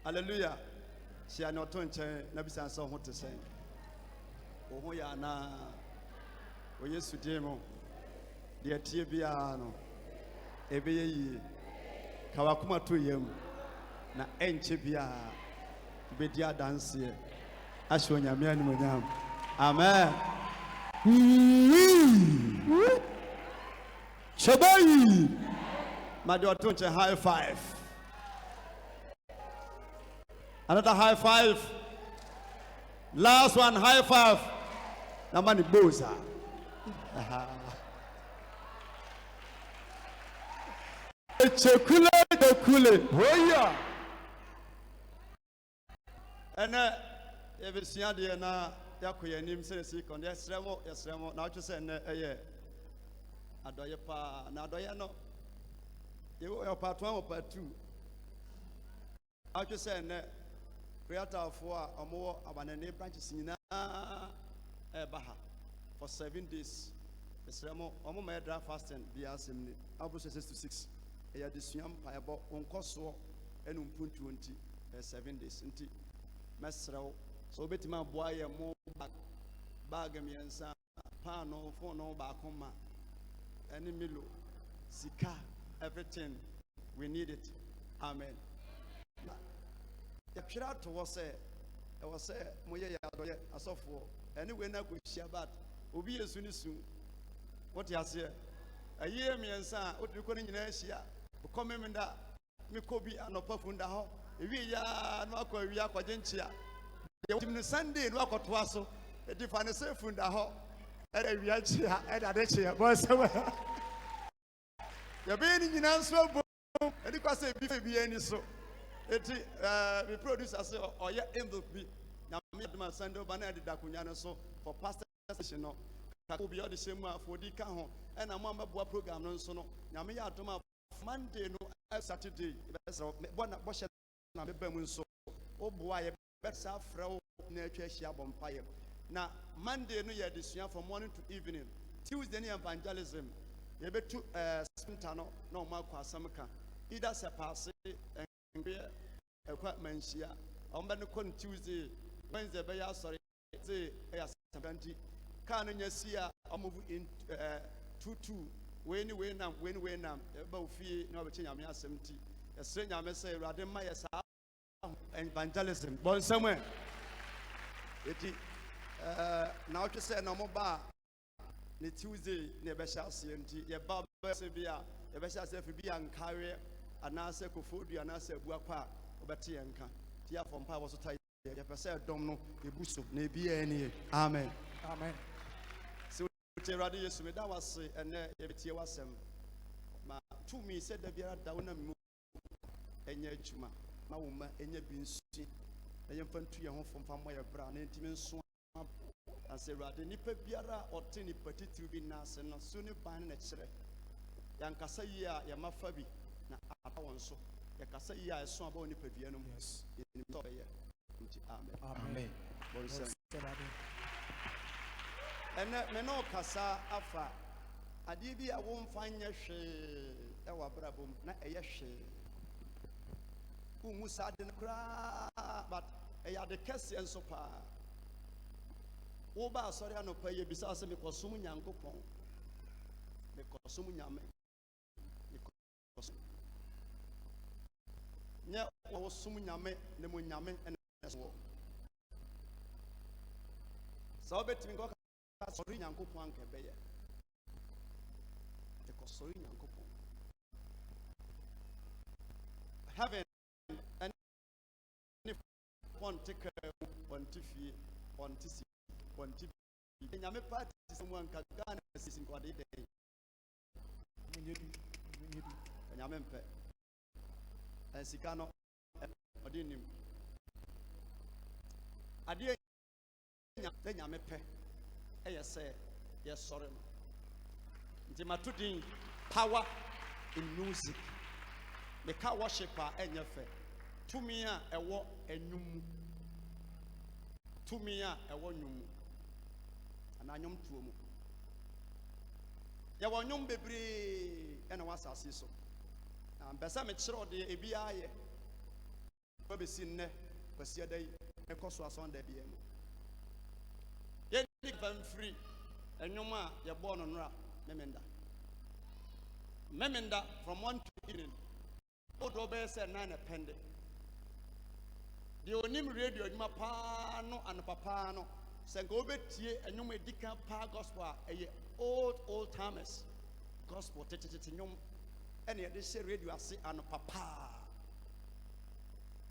Hallelujah. She are not on chain, Nabisa saw what to say. Oh, ya na. O yes, Demo. Dear Tibiano. Ebe Kawakuma to yem. Na enchibia. Bedia dance here. Ashwonya Mian. Amen. Shabai. My daughter, high five. Another high five. Last one, high five. Namani boza. Chekule. Oh yeah. And if it's Yadia na Yakuya Nim says, yes, Remo, now to send a year. Adoyapa, Nadoyano. You are part 1 or part 2. I just say, Creator for a more abandoned branches in Baha for 7 days. The ceremony, my draft fasting, be assembly. Abu 6 to 6. A disunion by about 1 cost and 20 7 days. Inti Mesro, so bet my boy a more bag me and sa pano for no back home. Any milo, sika, everything we need it. Amen. The pirate was a moya a software. Anyway, now we share about Obi as soon. What you say? A year me and son, what you calling in Asia? Come in that Mikobi and no perfunda. We are not going to be a Gentia. The Sunday, no got to us. A different self in the hall. And a Viacia and a Dechia was you're being in answer, and it was a be any so. We produce as or yet in the be. Now, my son, Banana Dacunyana, so for pastor session, will be all the same for the Cajon and a mama boy program on Sono. Yamia Toma Monday, no Saturday, one at Bosch and the Bemun so. Oh boy, better Frau Nature Shabon Pire. Now, Monday, no year this year from morning to evening. Tuesday, evangelism. You better Spintano, no Marco Samaka. Either Sapase and a quite mensia. On Benacon Tuesday, Wednesday, sorry, say, 70. Can you see a move in 2-2? When about fee, no, but I'm 70. A stranger may say, Radema, yes, evangelism. Born somewhere. Now to say no more bar. The Tuesday, never shall see empty. Your Bob Sevilla, never shall say be and carry an answer food, and answer Buapa, Obatianka. Tia from Power to tie. If I say, don't know, the bush of maybe any. Amen. Amen. So, Radius, that was and every was to me said the Via down a move and yet, my woman, and yet being seen. The infantry home from Family Brown, intimate swamp. I say, rather, Nipper Biara or Tinny Petit to be Nas and not sooner buying a chere. Yankasaya, Yamafabi, so. Yakasaya, so about Nipper Vianum, yes, in the Amen. And Meno Casa Afa, Adibi, I won't find your share, our brabum, not a yash. Who must add in the cry, but I had the Cassie and so far. Oba sorry no pay besides me consume Yankopon. Me consume Yame. Nya was sum Yame, Nemo Yame, and so. So bet me go sorry Yankopon Cabaya. The Cosorin Yankopon. Heaven and if one take one tiffy, one tissy. And I'm a party, someone can go and assist in what they day. And I'm impaired. And Sicano, I didn't. I did. Then I'm a pet. I say, yes, sorry. Intimatudin power in music. The car worshiper and your fair. To me, a war and num. To me, a war num. And I know to mu. Ya wanyom bebre ena wasase so. Am besa me chiro de ebia ye. be seen ne kwasi adai e koso ason da bia mu ye ni fam free enwoma ye born no nra memenda from 1 to evening odo be say 9 pende the onim radio adwuma pa no an papa no senka obetie enwoma edika pa gospel eye old timers gospel tete nyom ene de share radio ase an papa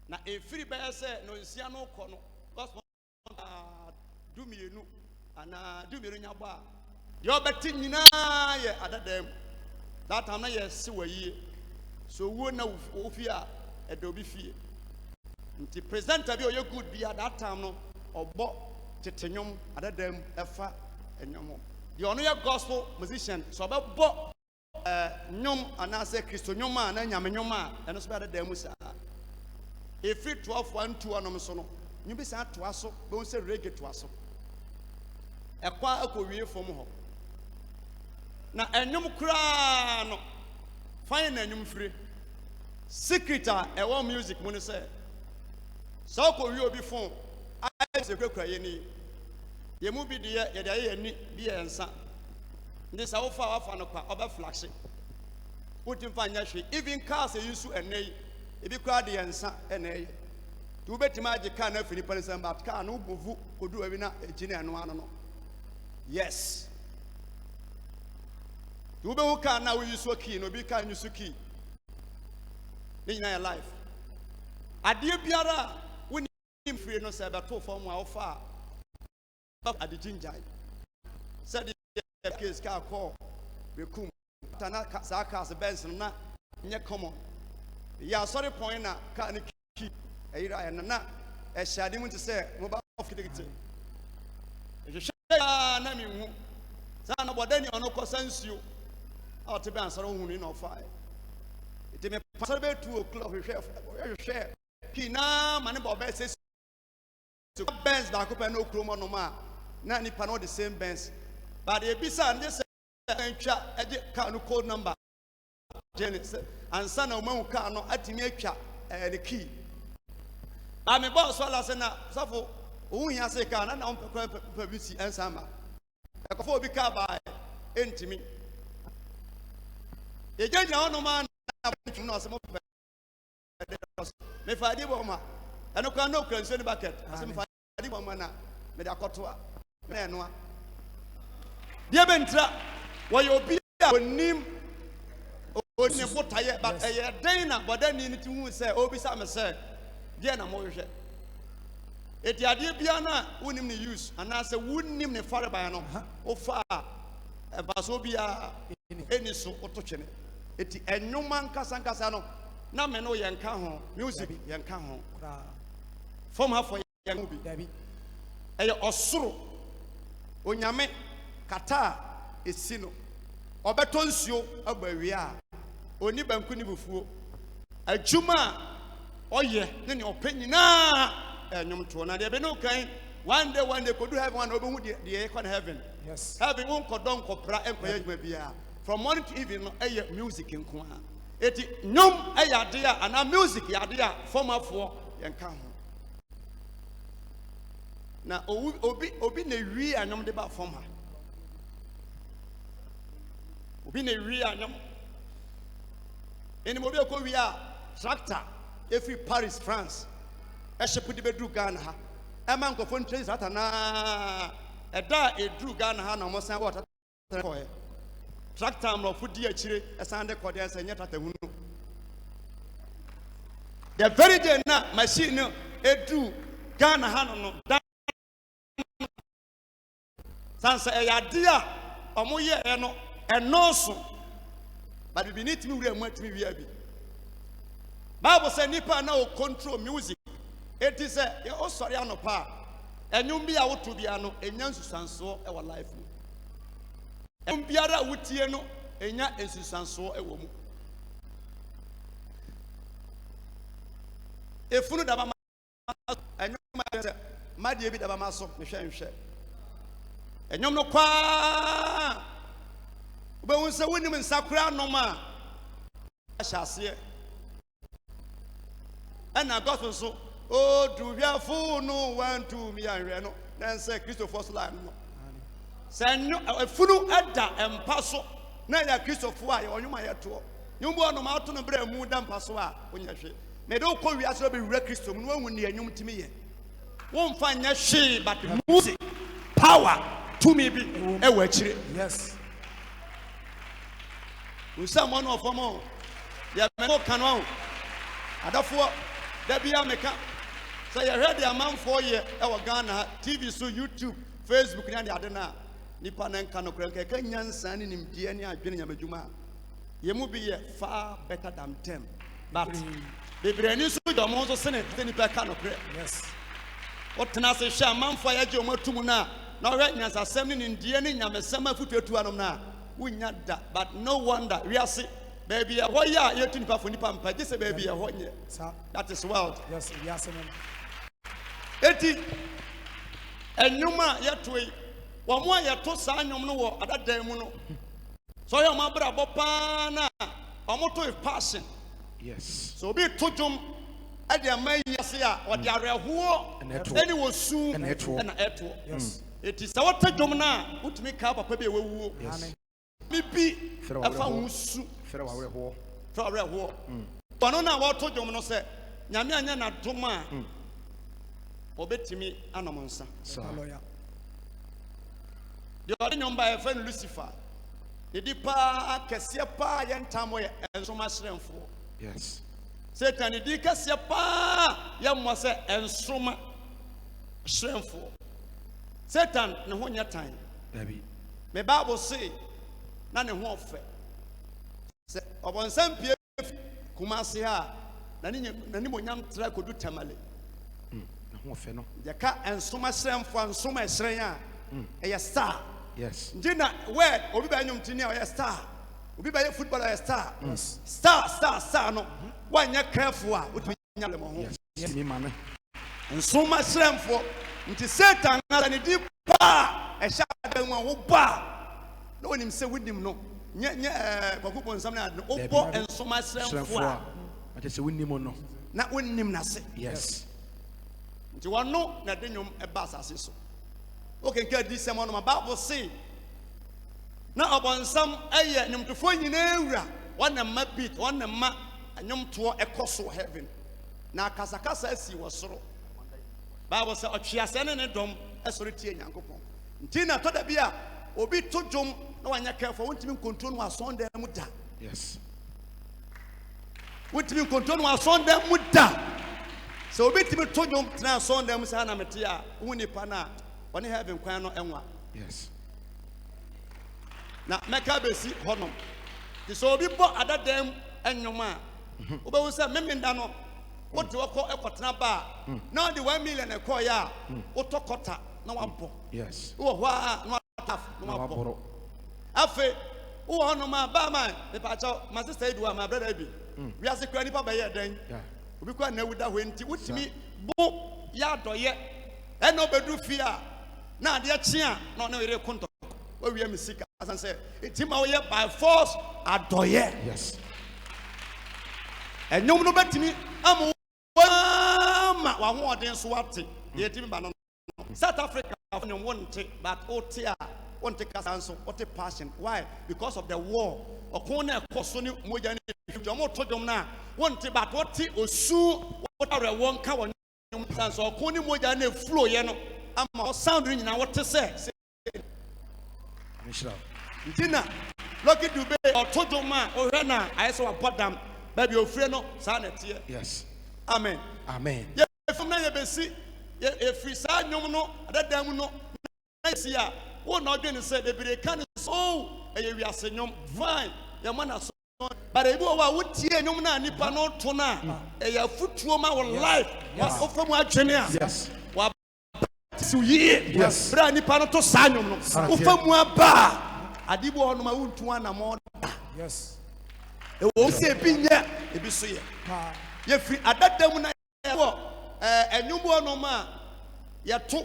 na efiri be say no nsia no kɔ no gospel dumienu ana dumienu nyaba de obeti nyina ye adadam that time na ye se wayi so wo na ofia edobi fie nti presenter bi oye good bi at that time no obo tetenyom adadam efa enyom the ono ye gospel musician so be bo nyom ana se Kristo nyom a na nyame nyom a eno so be adadam sa efri 12:1-2 anom so no nyubi sa to aso be won se reggae to aso ekwa akowie fom ho na enyum kura no fine na enyum free secret a ewo music mu no say so ko wi obi phone ai se kwakura ye ni ye mu bi de ye de ye ni bi ye nsa ndi sa wo fa wafa no kwa oba flash wotim fa nya hwe even cars e yusu enei ebi kura de ye nsa enei tu betima age car na fini pale samba car no bovu kodu awi na ejine eno ano no yes tu be wo car na wo yusu key no bi car yusu key ni na your life ade biara woni free no say be to form a wo fa ade jinjai said the case car call be kum tana sa car se benz na nye common ya sorry point na car ni key ayira na e shade mu to say mo ba of kitikiti e hwe na mi hu sa na bodani ono kosansuo a to be answer hu ni no fa it me pastor be 2 o'clock hwe kina mane bo be say to Benz back up no kromo no ma na nipa no the same Benz but e bisa and say ntwa e car no code number Genesis and son of man car no atimi atwa the key ami boss wala se na safo ohun ya se car na on pe bisi ensama e ko fo bi car ba entimi e jenya ono ma na no se mo me fa di bo ma eno kwa no kranso ni bucket ase me fa di bo ma na me da kotoa na eno a die bentra wo yo bi a onim oni botaye but e den na bodani ni ti hu se obi sa me se die na mo hwe eti ade bia na wonim ni use ana se wonim ne fare ban no o fa e ba so bia eni so ototwene eti enwuma nkasa no na me no yenka ho music yenka ho form ha for yenka bi dabi eye osoro onyame kata esino obeto nsuo agbawie a oni banku ni bufuo adwuma oye ne opanyina enwom to na de be no kan one day could do heaven one obehu de kon heaven yes heaven won kodon kopra enkoya adwuma bia from morning to evening eye music nko a eti nyom ayade a ana music yade a formafo yenka ho na obi na wi anyom de ba form ha obi na wi anyom eni mo bi ko wi a tractor every Paris France e shepu de bedu Ghana ha e man ko fon train tractor na e da e dru Ghana ha na mo san water ko e tractor am no fudi akire e san de ko de san nya tractor hunu the very day na machine no edu Ghana ha no sansa e yade a omo ye e no enoso but we need to be ure mu atimi wi abi Bible say nipa na o control music it is a o sori anopa enyum bia woto bia no enya nsusanso e wa life mu enyum biara wotie no enya nsusanso e wo mu efunu daba ma enyum ma de bi daba ma so hwehwe enyum no kwa obe wonse wonim nsakura noma ahyase And I got so, oh, do we have food? No one to me and Reno. Then say Christopher's line. Say no, a funu edda and paso. Na ya Christopher, or you might have to. You want no matter no bread, mood and paso. When you say, may don't call you as well be Christo, no one near you to me. Won't find your shame, but music, power to me be a witch. Yes. With someone of more. Ya no canon. Adafo da bia meka say you heard the amount for year our Ghana TV so YouTube Facebook na de ade na nipa na nka no kran ka nyansa ni nimdie ni adwene nyamadwuma ye mu bi ye far better than them but the brand so domo so sene nipa ka no kran. Yes. What na say hwa amamfo ya je o matum na na hwa nyansa sem ni nimdie ni nyamesem afutuatu anom na wunya da but no wonder we are see baby, what ya you to for Nipampa? This baby, that is world. Yes, yes, Eti, and Numa yet way. One more ya to sign no at that demono. So your mother Bopana, a motto is passing. Yes. So be Tutum at the May Yasia or the area who then it was soon and a Yes. It is our Tajomana, put me cap a baby. Yes. Maybe a found for a war. But on our told you, no say, Yamiana Duma, obey me, Anamonsa. The other number by a friend Lucifer. The deeper Cassia Pa and Tamway and so much for. Yes. Satan, the Cassia Pa, Yamwase and so much for. Satan, no one your time. Baby. My Bible say, none of warfare. Upon some people, Kumasia, Nanimoniam try could do tamale. The cat and so much same for and so much shraya, a star. Yes. Gina, where, Obibanum Tinia, a star. Obi by a footballer, a star. Star, no. One year careful, would be yes, me, man. And so much same for into Satan and a deep bar, a shadow who bar. No one him say with him, no. Kokupon samna opo and so much for. I just win him or no. Not win him na say. Yes. You want no na denyum e bass asiso. Okay, get this someone my Bible say. Na upon some eye nyum to fo nyina ewura. One ma beat, one ma nyum to ekoso heaven. Na kasakasa asi wo soro. Bible say otwiase ne dom esori tie Nyankopon. Ntina to da bia obi to dom no one careful, won't even control my son there muda. Yes. Won't even control my son there muda. So be to told you now son them sana metia, Unipana, when you have him quano enwa. Yes. Now Macabesi honum. The so be bought at that them and your man. Oba say Memendano, what do I call a cotnaba? Now the 1 million a coya, Otokota, no one po. Yes. Oh, why not tough, no one. Afe, who on my barman, the patcho, my sister Edward, my brother Ebi. We are secretly by your then. We can't know that when to with me, bo yard or yet, and no bedu fear. Now, dear Chia, not no real contact. Where we are sick, as I said, it's him out by force, a doye. Yes. And no bet me, I'm one more than swatting. Yet in Banon. South Africa, won't take, but Otia. Won't take us answer what a passion. Why? Because of the war. A corner Kosuni Mujani, if you want to them now, won't take but what tea or sue, what are a one cow and so Koni Mujani flow, you know. I'm sounding now what to say. Tina, lucky to be or Totoma or Rena, I saw a bottom, baby, your friend, sanity. Yes. Amen. Amen. Yes, if I'm not a busy, if we say no, that damn no, I see ya. What not going to say the be can so we are saying fine your man so but I go would tear no man nipa no tona a foot trauma or life was offer more genius yes what so ye yes brand nipa no to sanum no offer more ba adibo on ma wuntu na more yes e wo se binya e bi so ye ye free adadam na wo enyumo no ma ye to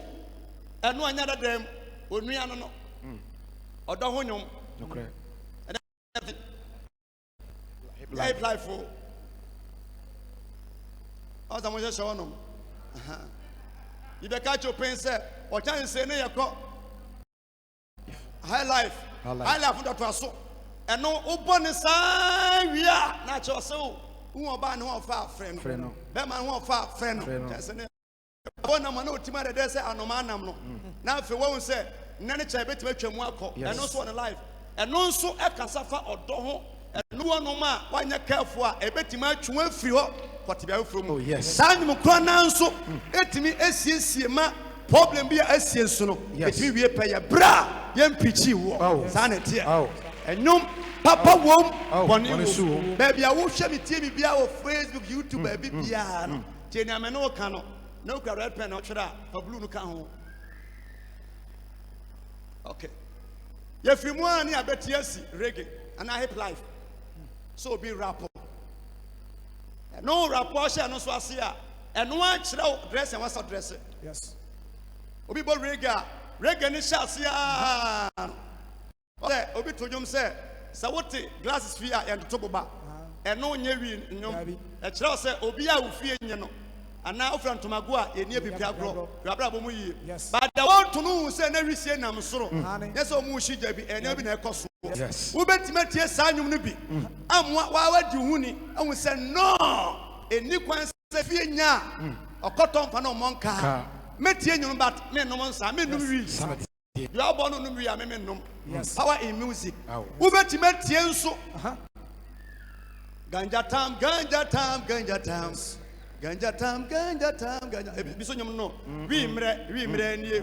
eno anya dadam Onuya no odo honyom okay life I was a Moshe Shawanum. You be catch your pain, sir, or can say, no, high life. High life, that was so. And no open sign, we are natural so. Who are buying one far friend? That man one far friend. One man, no, Timothy, they say, I know man, no. Now, if you won't say, Nanny Chabet, make your work, and also on life. And also, a casafa or doho, and no one no man, why not careful, a bit much one free what to be from. Oh, yes. Simon Cronan, so, it me, SCC, ma, problem be a SCS, yes, we be pay a bra, young pitchy, sanity. And no papa won't, baby, I will share the TV, be our Facebook, YouTube, baby, piano. Jenny, I'm no cano, no red pen, or for blue cano. Okay. If you want, I bet yes, reggae, and I have life. So be rapper. No rapper, shall no swasia, and one shall dress and what's dress it. Yes. Obi bo reggae, reggae ni shall see. Okay, Obi to you say, Sawoti glasses fear and the toba, and no nevi, no, a child say, Obia will fear you. And now from Tomagua, a near Piagro, Rababumi. Yes. But I want to know, say, every say, I'm so. Yes, or Mushi, and every cost. Yes. Who bet me, yes, I knew be. I'm what you huni, and we say, no, a new one say, Fiena, or cotton for no monka. Metian, but men no one, I mean, you are born on me, I mean, no. Yes. Power in music. Who bet me, yes, so. Ganja time, ganja time, ganja times. Ganja tam, ganja tam, ganja. Bisonyam no. We mre nie.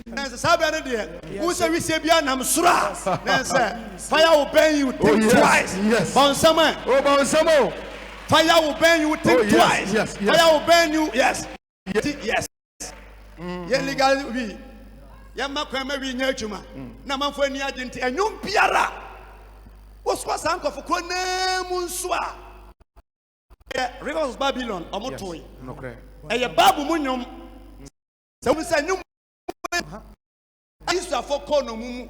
Nansa sabana de. Who say we say bia nam sura. Nansa fire will burn you think twice. Yes. Bonsama. Oh bonsamo. Fire will burn you think twice. Yes. Fire will burn you. Yes. Yes. Ye legal we. Ya makwa ma we nya adwuma. Na manfo ani agenti enwum biara. Wo so sanko fo kona mu nso a. Rivers of Babylon, Omotoi. And your babu munyum. So we say, no, I used to have 4 corner mumu.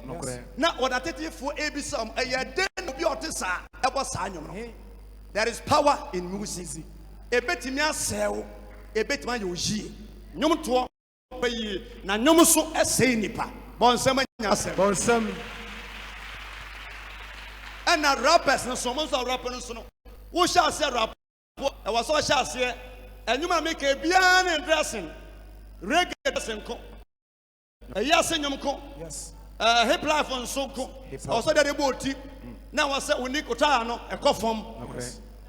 Now, what I take for Abisam, a year then be artisa, a was sign. There is power in music. A bit in your cell, a bit my Yoji. Num to pay, Nanomuso, a say nipa. Bonsam, Bonsam. And a rappers, no so much of rappers. Who shall say rap? I was so shy here, and you might make a piano and dressing, reggae dressing. Yes, hip life on so cool. Also, that about it. Now I said, we need to a coffin.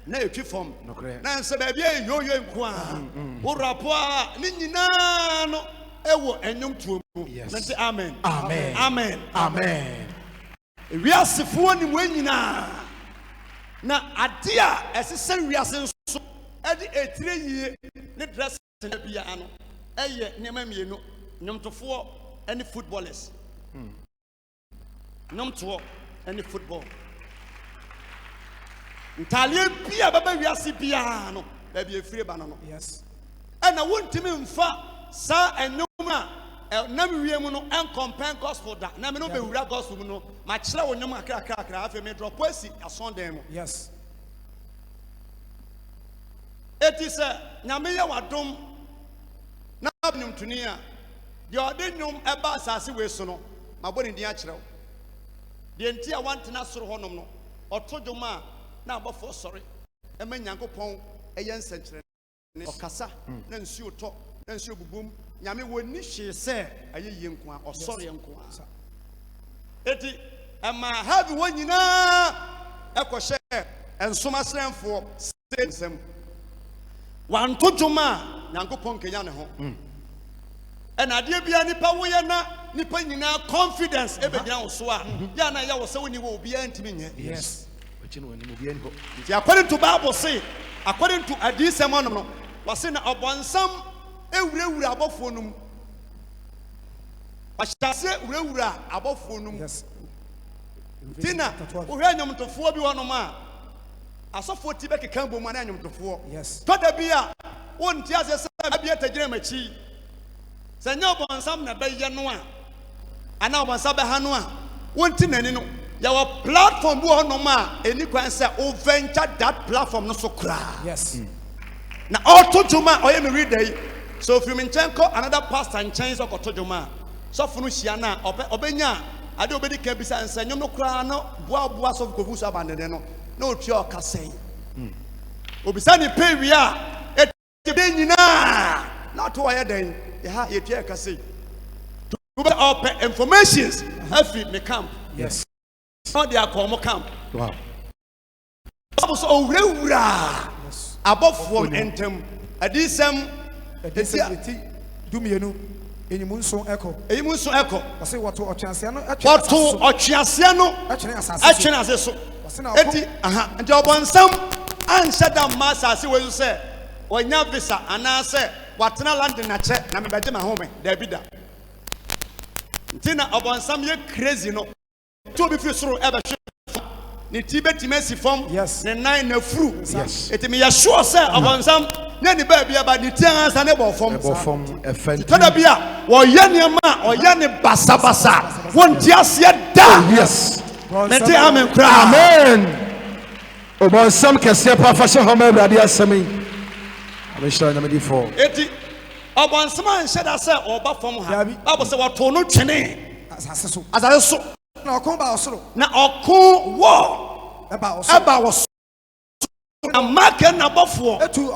No, you keep from. Now, so baby, you inquire. Who rapport, Ninano, Ewo, and young to. Yes, amen. Amen. Amen. Amen. We are Sifuan winning now. Now, idea as a serious so at the 3 year, the dress in the piano, a year, Nemamino, num to 4, any footballers. Num to any football. Italian Pia, baby, we are piano, baby, a free banana. Yes. And I want to mean for Sir and Numa. Namimuno and compare gospel that Namino be gospel no my chila no makra me drop poesi a Sunday. Yes. It is a Namia wadom Nabnum Tunia. The ordinum eba sasi we sono, my body in the actual. The entire one to Nasur Honomo or Tojoma now before sorry. A man yanko pong a young century or Cassa, then shoot talk, then shoot boom. Yami woni she say aye yenkwa or sorry yenkwa eti ama have one nyina ekwo share ensoma srenfo sensem wan totoma nyankopon kenya ne ho and ade bia nipa wo ye na nipa nyina confidence e be nyina wo so a ya na ya wo se woni wo bia ntimi nye. Yes, according to Bible say, according to adisem no was say na obonsam ewura abofonum ashase ewura abofonum. Yes. Tina ohwe nyomtofo bi wonom a asofo ti be keka bom na nyomtofo. Yes. Toda bia wonti ase se bia tagire machi se nya obonsam na be ye no a ana obonsam be ha no a wonti nani no Your platform bu onoma any kwan say o venture that platform no so cry. Yes. Na auto juma o ye me read there. So if you menchenko another pastor and change of auto juma. So funu hia na obenya ade obedi ka bisa nsa nyom no kra no boa so ko fusu abandene no na otua okasɛn. Obisa ni pay wi a etebe nyina na to wa ye den ye ha ye tua kasɛn. To open informations afi me camp. Yes. How they are called camp. Wow. So owura above one entem adisem dumienu enyumunso echo. Enyumunso echo. Wase wato ochiasia no wato ochiasia no achene aseso. Eti aha nti obonsam anhye da masa ase we say onya visa anase watena land na che na mebeje ma home da bida. Nti na obonsam ye crazy no. To be free through ever ni tibet mesi form ne nine na fru it me ya sure say abonsam na ni ba bia ba ni tian sa ne bo form effect tada bia wo ye ne ma o ye ne basabasa won ti ase da yes mete amen kra amen obonsam kese pa fa she homa brade asemi abisha na me di for eti obonsam an she da say oba form ha babo say wato no twene asase so na okun ba osoro na okun wo eba wo na market na bofo etu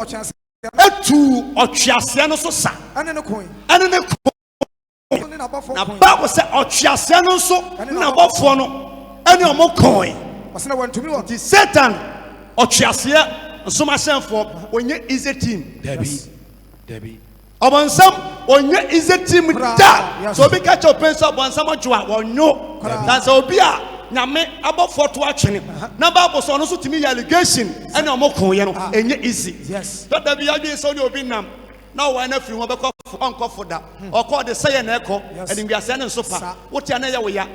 ochiase no so sa ane ne coin na ba say ochiase no so na bofo no ane omo coin wasena wantumi wo the Satan ochiase nso ma senfo onye easy team Debbie Obonsam onye easy team da so be catch up penso obonsam ojoa wonyo na so obi a nyame abofo to atwene na Bible so no so timi allegation ene omokon ye no enye easy yes that be adwen so ne obi nam na wo na firi ho be onkofo da okọ de say na ekọ ene ngiase ne nso pa wote na ye wo ya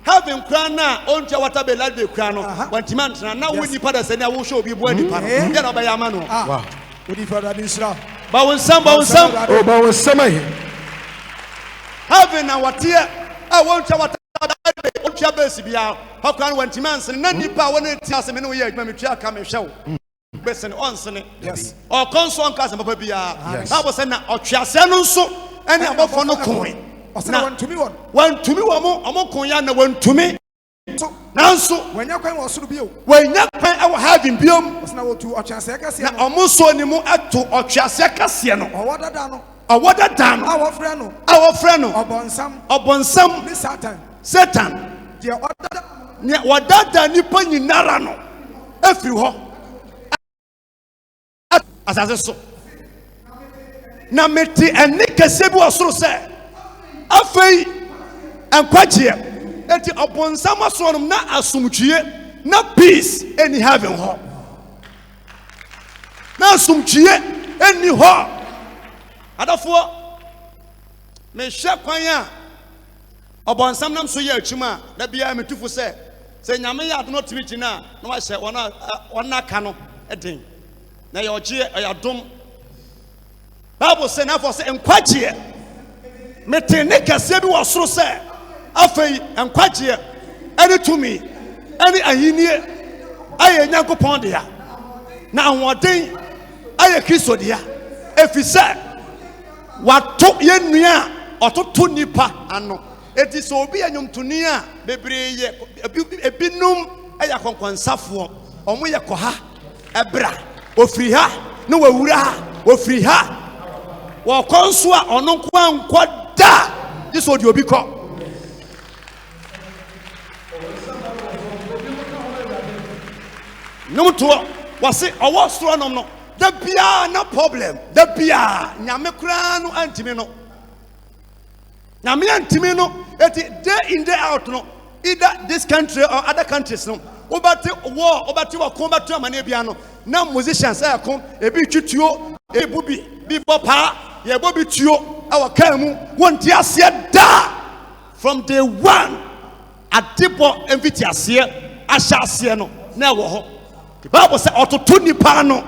having kran na ontia water be lad be kran no wantimant na wo nipa da say na wo show obi bo nipa no ye na be ya ma no wow odi fada din sra bawonsam oh bawonsam having na watia wontia water ontia base bia hakwan wantimans na nipa wona ti aseme ne wo ye adwuma metwa aka me hwe wo bese ne onsene yes o konso onka asem papa bia na bo se na otwase no nso ene abofo no kon osena wantumi wo mo omokon ya na wantumi nanso wanya kwan wo soro bio wanya kwan e wo having biom osena wo tu ochiase kase na omuso ni mu ato otwase kase no owodada no awofre no obonsam ni Satan je odada ne wadada nipa nyinara no afiri ho asase so na meti eni kese bi osoro se afei enkwagye enti obonsam asoro no na asumtwie na peace eni heaven ho na asumtwie eni ho adafo me hwe kwan a obonsam nam so ye atwuma da bia metufo se nyame ya adno timi gina na wa hye wona ka no eden na ye ogie ayadom Bible say na for say enkwagye metene kase bi wo soro se afei enkwagye ene tumi ene ahinie aye nyankopon de ya na ahoden aye Kristo de ya efise wato ye nua ototo nipa ano eti so obi anyomtoni a bebreye ebinum aya konkonsafo omo ye koha ebra ofiri ha no wawura ha ofiri ha wo konso a ono nko anko da this odi obi ko numto wase owo soro no da bia na problem da bia nyame kura no antimi no nyame antimi no eti day in day out no either this country or other countries no obati war obati wa komba to amane bia no na musicians akon ebi twituo ebubi bi popa ye bobi tuo awaka mu wonti ase da from day one adipo enviti ase ahya ase no na wo ho the Bible say ototo nipa no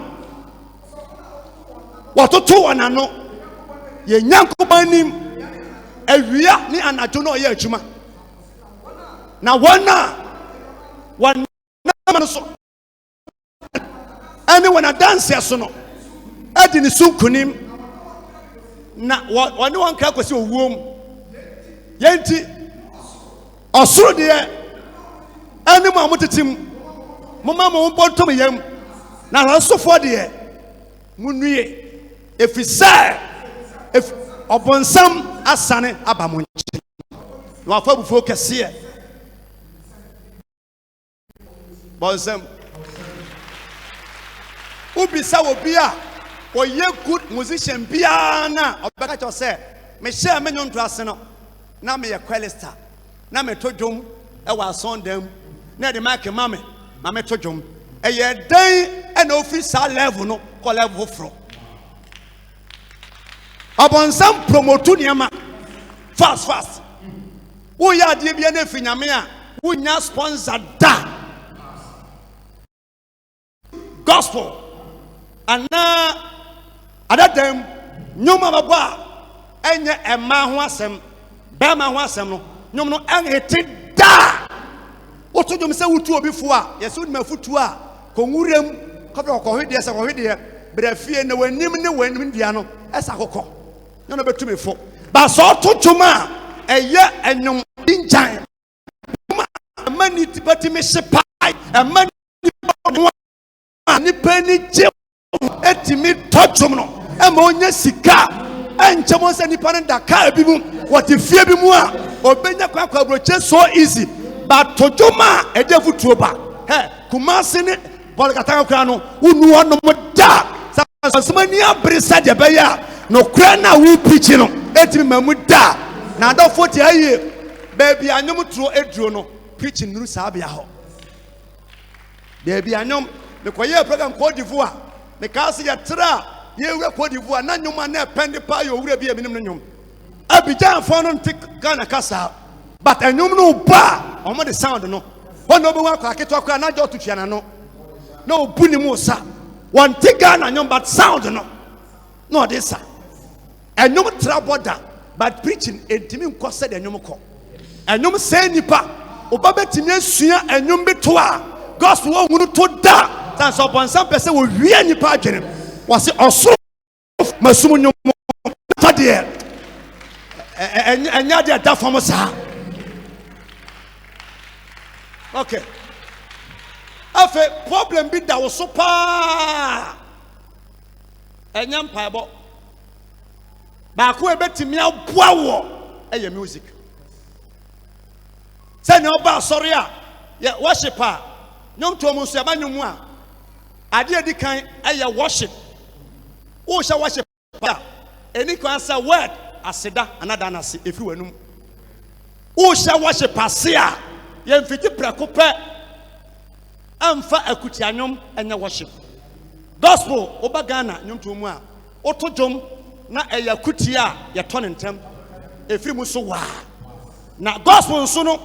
wototo wana no ye nyankobanim awia ni anajo no ye adwuma na wana One so anyone a dance ya so no adi ni sunkunim na wani wanka kwesi owuom yenti osoro de ani mo amotetim mama mo bontom yam na ransofo de munue efisa obonsam asane abamonche no afa bufo kese bonsam ubisa obia oye good musician bia na obeka cho say me share me nyonto ase no na me ye qualista na me todwom e wa son dem na de mark mame na me todwom e ye dan e na official level no ko level fro abonsam promote niema fast wo ya de bia na finyame a wo nya sponsor da gospel ana adadam nyoma baba enye ema ho asem ba ma ho asem no nyom no enhete da otodom se wutu obi fo a yeso ni mafutu a konwurem kobra kohwede se kohwede bra fie na wanim ne wanim dia no esa kokko no betumi fo ba so totoma eye enyom dinjan mani tibati me shepai mani ni peni je etimi totsom no ema onye sika enchemo se nipa ne daka bi mu wote fie bi mu a obenya kwakwa broche so easy but tojoma edefutuo ba he kumase ne bolkata kwa no unu ono da sansmani abrisa de be ya no kra na wu pichi no etimi mamu da na do 40 aye baby anyom tro eduro no preach nuru sabia ho baby anyom me koye program Cote d'Ivoire me ka se ya tra ye wura Cote d'Ivoire na nyoma na pende pa yo wura bia minim no nyom Abidjan for no tik Ghana kasa but anyom no ba omo the sound no one no be wa kwa keto kwa na jo tutua na no no buni mu sa one tik Ghana nyom but sound no this sa anyom tra border but preaching entimi nko se de anyom ko anyom say nipa oba betimi asua anyom beto a gospel wo hunu to da tan so bonsam pese wo wie nipa adwene wase oso masum nyom fa de enya de da fom sa okay afa problem bi da wo so pa enya mpaebo ba ko ebetimi aboa wo eye music se ne oba sorry a ye worship a nyom to mo so abanyum a ade edi kan eye worship wo sha worship a eni kan say word aseda anada na se efi wanum wo sha worship ase a ye mfiti prako pe amfa akuti anyom enye worship gospel oba Ghana nyom to mu a otodom na eye akuti a ye to ne ntem efiri mu so wa na gospel so no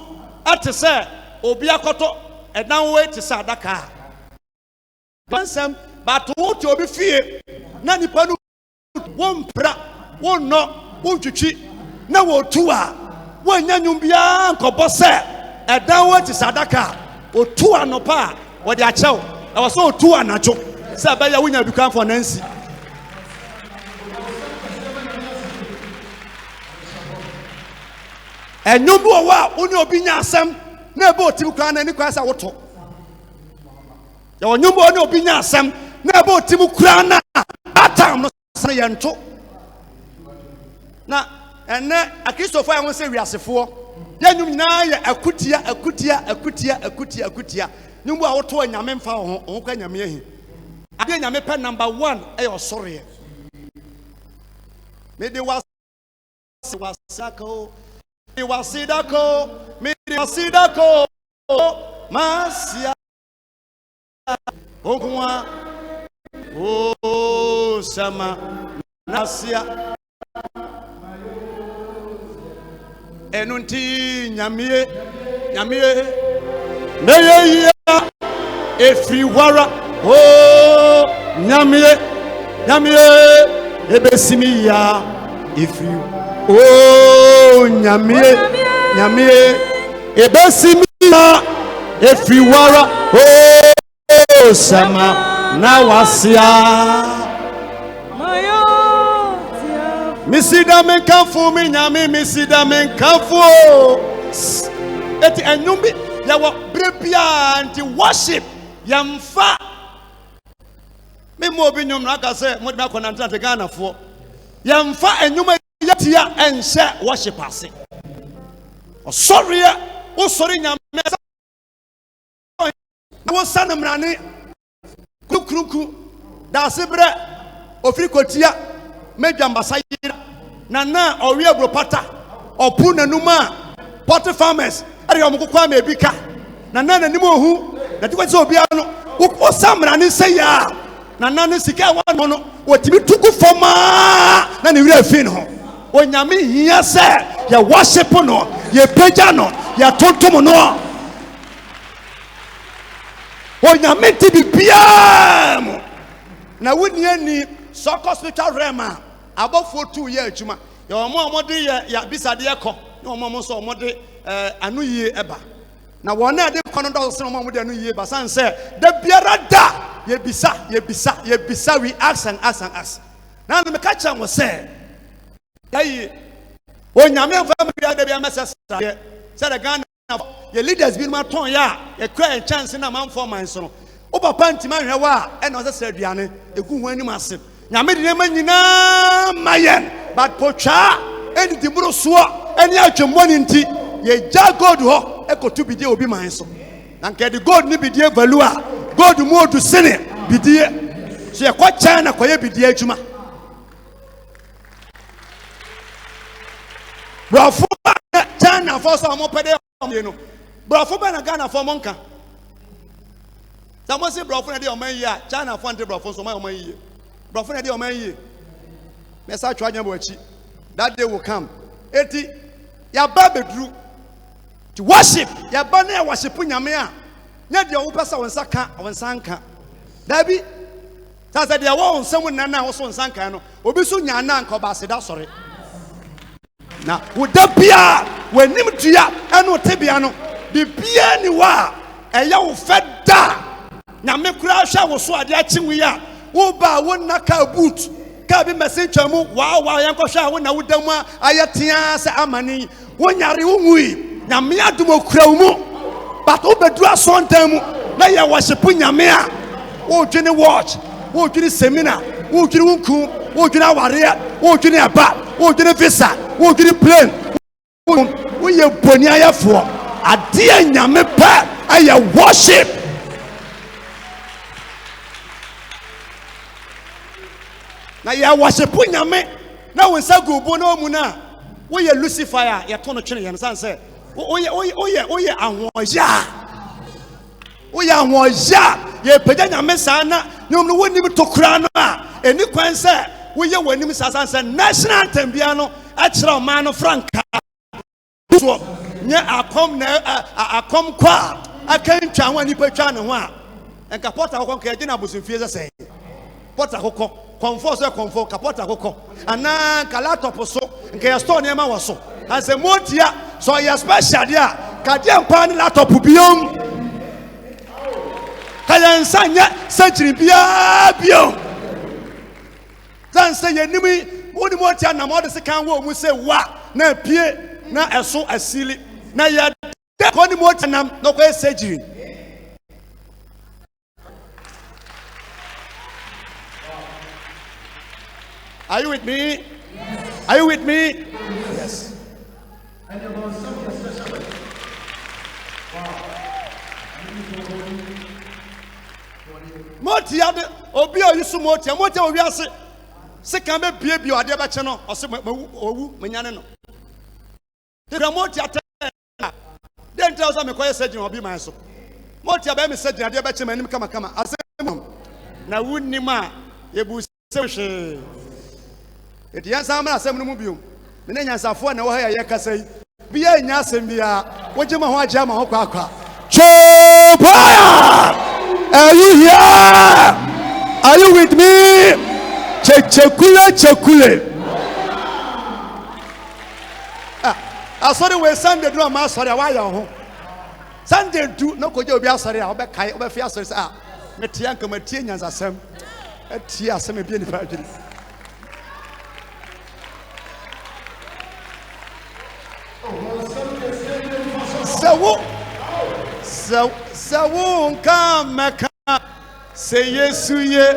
ate say obi akoto edan we te say adaka bansam but wo to obi fie na nipa no wompra wonno wontwitwi na wo tu a wanya nyum bia nkobo say edan we te say adaka otu anopa a wo de achew e wo so otu anacho say ba ya wonya dukan for nansi enyum bi wo wa oni obi nya asem na ebe otim kwa na ni kwa sa woto ya onyum bi oni obi nya asem na ebe otim kwa na atam no sa yento na ene akistofo ya won se wiasefo ya nyum nyina ya akutia nyum bi a woto anyame mfa ho kwa nyame ahi ade nyame pe number 1 e osore me de wasako Wasidako, Wasidako, Masia, Okwa, O Sama, Nasia, Enunti, Nyamie, Neye, Efiwara, O Nyamie, Ebesimiya, Efiwara. Oh, nyamie ebesimi efiwara oh sama na wasia misida menkafu mi nyame misida menkafu eti enyumbi yawo brebia anti worship yamfa memo bi nyum na aka se mo de akona ntante Ghana fo yamfa enyuma yatia ense worship ase sorry o sorry nyame wo sanemrane kukuruku da sebre ofiri kotia medwambasa yira na owie bropata opu nanuma pot farmers ari omukwa ma ebika na nanim ohu na tikwase obi ano wo samrane se ya na ne sika wa no wotimi tuku foma na ne wira fi no onyame hia se ya worship no ye pagya no ya tontom no onyame ti bibiam na woni ani soko spiritual realm abofo 2 year adwuma ya omode ya bisade ekọ na omo so omode anu yie eba na wona ade kono do so omode anu yie ba san se da biara da ye bisa we ask and ask na me ka cha mo se ayi onyame fa me da bia message se da Ghana ye leaders bi ma ton ya ye cry chance na man for man so no o papa ntima hwe wa e na o se aduane egu hu anim ase nyame de nema nyina mayen but pocha eni dimuro so eni atwembo ni nti ye ja god ho e kotu bidie obi man so na nke de god ni bidie value a god mu odu sene bidie so ye kwa China kwa ye bidie adwuma brofo China for so mo pede no brofo be na Ghana for monka samo se brofo na de o man yi a China for ante brofo so man o man yi brofo na de o man yi me sa twa nyabo achi that day will come eti ya ba bedru to worship ya ba na worship nyame a nya de wo pesa won saka won sanka dabi ta se de wo nsam nana wo so nsanka no obi so nya na nka ba se da sore na udapia wanim tua eno tebia no bibia ni wa eya wo feda na me kura hwa wo so ade achiwi a wo ba wo naka boot ka bi message mu wa yan ko hwa wo na wodam ayetia se amani wo nyare wo ngui na me adum kura mu but wo bedu asontan mu na ye worship nyame a wo dwene watch wo dwene seminar wo dwene wunku wo dwene aware wo dwene aba wo dwene visa wo dwene plane wo ye boni ayefo ade nyame pa aye worship na ya worship nyame na won sa gobo na omu na wo ye Lucifer ya to no twene ye san se wo ye ahoja wo ye ahoja ye pagya nyame sa na nyom no woni to kura no a eni kwan se wo ye wani sa san se national anthem bia no a kira o man no franka so nye akom na akom kwa akantwa ho ani patwa ne ho a enka porta ko nka ye na bosunfie se porta kokko comfort so comfort kapota kokko ana ka laptop so nka ya store nema wo so ase motia so ya special dia ka dia mpa ni laptop biom ka ya nsanya century biom san se yenimi woni motia na mo de se kan wo mu se wa na pie na eso asili na ya de ko ni motia nam no ko century. Are you with me? Yes. Are you with me? Yes. And there was something special. Wow. Motia de obi o yusu motia obi ase se kan be bie ade ba che no o se owu menyane no. De motia te den tell us me koye surgeon obi man so. Motia be me surgeon ade ba che manim kama ase na wunnim a yebu se hwe eti yansam na asem no mu biom me na nyansafo na wo ha ya kasa yi bia nya asem bia wogema ho agya ma ho kwa Chopaya, are you here? Are you with me? Chekule sorry we send the drum sorry why you Sunday do no kojo obi asori a obekai obefi asori say metia nka matie nyansasem atie asem ebie ni fa adwiri Sawu nka meka say Yesu ye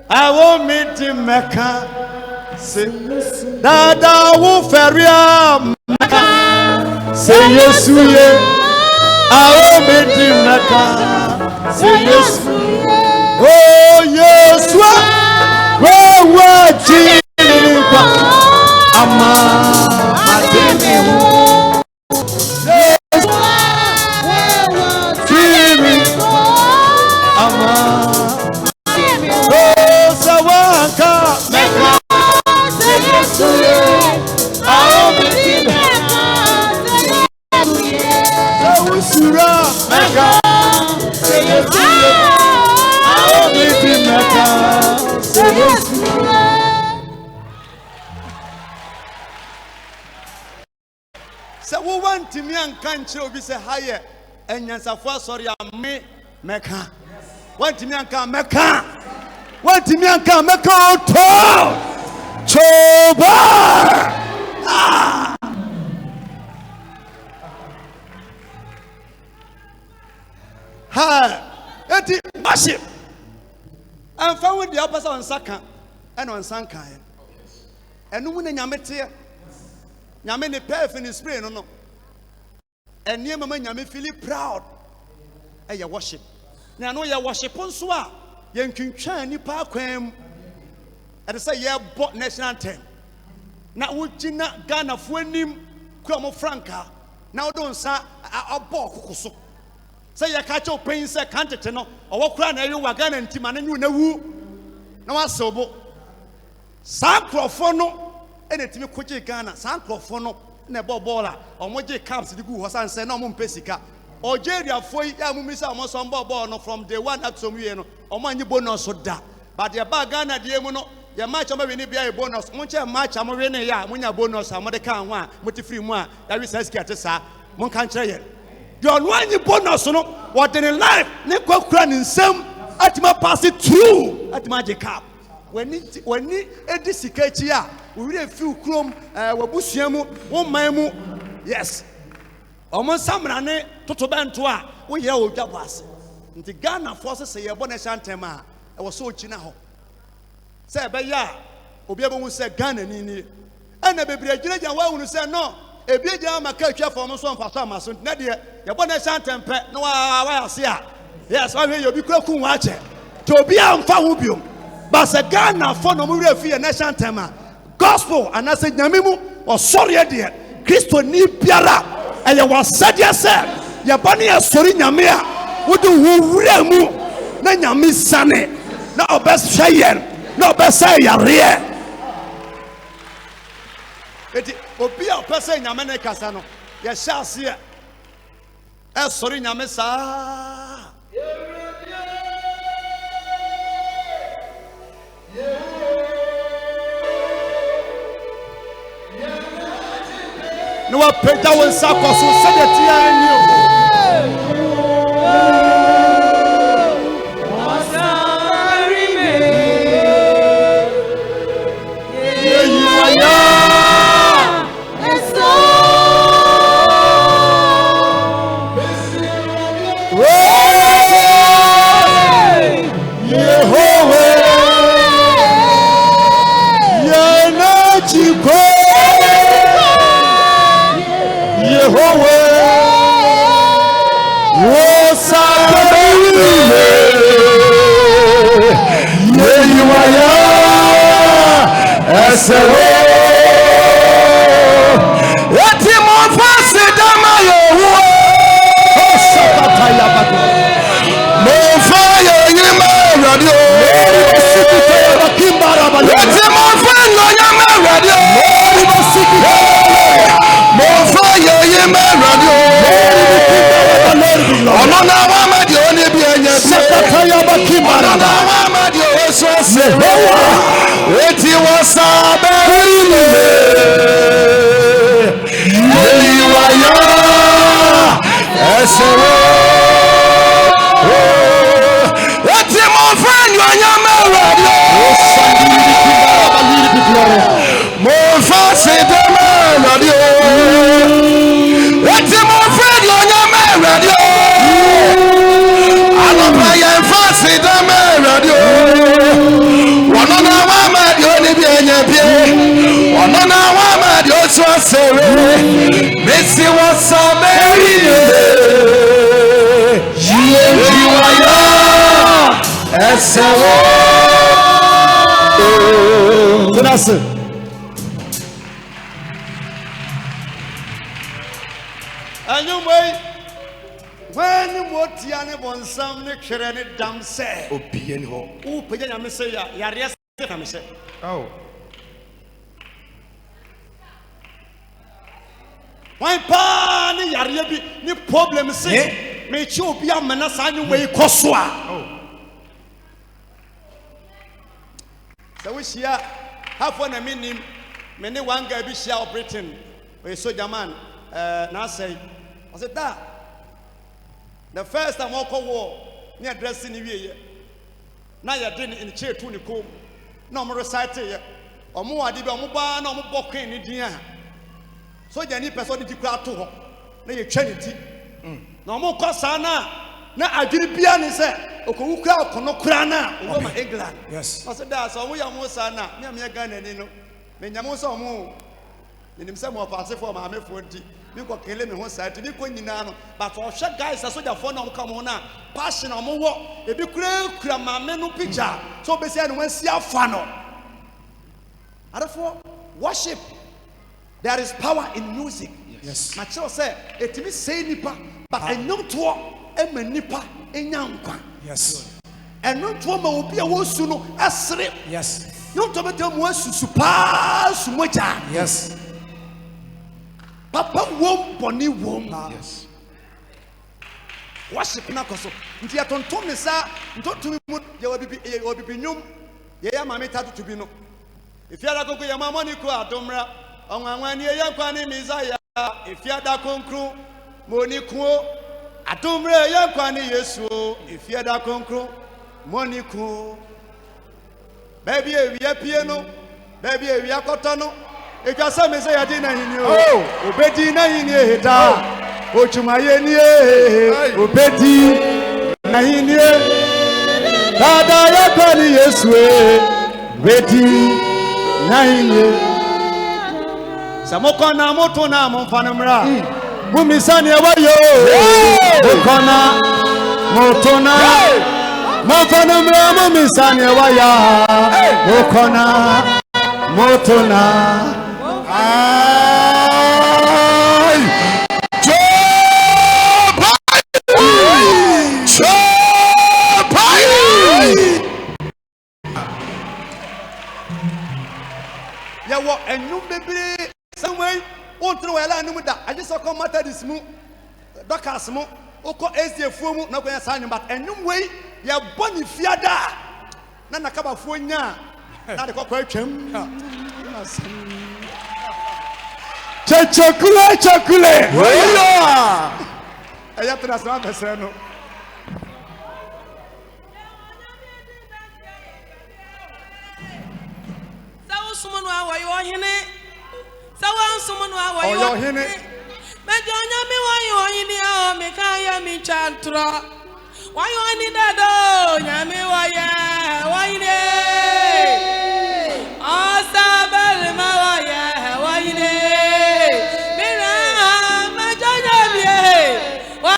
awo miti meka say dada wo feria meka say Yesu ye awo miti meka say Yesu oh Yesu wo jinipa ama ademi So we want to me and country will be say higher and yansafwa sorry me meka. Want to me and can meka. Want to me and can meka to choba. Ha. Eti worship. And found with the opposite on Saka and on Sankai. And when nyamete nyame ne pay in his brain no. And near mama nyame feel proud. Hey, your worship. Now no your worship on so a yen twintwan nipa kwam. And say yeah bought national anthem. Na wugina Ghana fo anim kwa franca. Now don't sa abọ kokoso. Say ya catch up pain say kantete no. Owo kura na ewe Ghana ntima na nyu na wu. Na wasobo. Sa krofo no ene timi koje Ghana san krofo no na bola omoje camps di gu hosan say na omo mpesika Algeria foi ya mumisa omo so ball no from day one up some we no omo anyi bonus so da but ya ba Ghana die mu no ya match omo we ni bia bonus mo che match amo we ne ya munya bonus amo de kan ho a moti free mu a ya we saski atesa mo kan kire ye your no anyi bonus no what in life ne kwakura ni nsam atima pass it through atima je cap when edi sikachi a we really feel krom wabusuamu wo manmu yes omo samra ne totobento a wo ye odwabo ase nti Ghana forces say ye bona shantem a e wo so ochina ho say be ya obi ebo say Ghana ni ena bebre agina gya wa hunu say no ebi gya maka atwa fo mo so mfa so amaso na de ye bona shantem pe na wa ase a yes wa hwe ye obi kura ku wa ache to obi amfa ho biom but say Ghana for no mo refi ye na shantem a gospel and I said nyamimu or sorry de Kristo ni biara eye wasade se ye bane ye sorry nyame a wodu wura mu na nyame sane na obesha yen na obesa yare eti obi a opesa nyame ne kasa no ye sha ase e sorry nyame sa no wa peda won sakoso se de tia anyo So sidama radio. Eti mo friend yo nyame radio. Alopa yen fa sidama radio. Wono na wa radio ni bi enya pie. Wono na wa radio so sere. Messi was when what Tiani won some credit damn say, oh, bien ho. Oh, Pajama say, Yaris, I'm say. Oh, why, Pani Yariabi, ni problem say, may you be a manasani way Koswa. Oh, so we share half one a minute, many one guy be share Britain, we saw Jaman, now say, I said that. The first time I call war, near dressing the year. Now you're doing in the chair to the comb. No more reciting, or more did no more bocking in the air. So you need person to crowd to her. Now you're Trinity. No more Cossana. Now I didn't be an answer. Okuka, Konokrana, over England. Yes. I said that's all we are more sana. Near gun and you know. Menyamosa more. In himself, more passive for my 40. You go kill him one side to be going in, but for shut guys, I saw your phone on come on now. Passion or more, if you create my menu picture, so basically, when see a funnel. And therefore, worship, there is power in music. Yes. My child said, it is say nipa, but I know to a nipa in Yankwa. Yes. And not to will be a wosuno, a slip. Yes. Not to be them was to pass much. Yes. Papa womb boni womb. yes. Worship na koso. Nti ya tonton ne sa, ntonto mi mu ye obi bi nyum. Ye ya mame tatu to bi no. Ifia konko ye mama ni ko adomra. Onwanwan ni ye kwa ni Messiah. Ifia da konkro moni ko adomra ye kwa ni Yesu. Ifia da konkro moni ko. Baby e wi apie no. Baby e wi akoto no. If you say Messiah dina hini o, obedi na hini hita. Ochumaye ni obedi na hini. Dada yako ni Yesu obedi na hini. Samoko na moto na mfanamra. Mumisani wayo. Okona moto na mfanamra mumisani waya. Okona moto na. Yeah, what and you baby some way won't throw a line with that. I just saw come matter this move. Doctor Smo, Oko SDF, not going to sign him, but and no way, you're bonny fiada. Nana Kaba Funya, not a question. Chocolate. Where you are? I have to ask my person. Someone who are you in it? Someone who are you in it? Majonia, me why you are in here? Make I am in Chantra. Why you are in that door? Yami, why in it? Oh, Sabel, my why in it? Mira, Majonia, why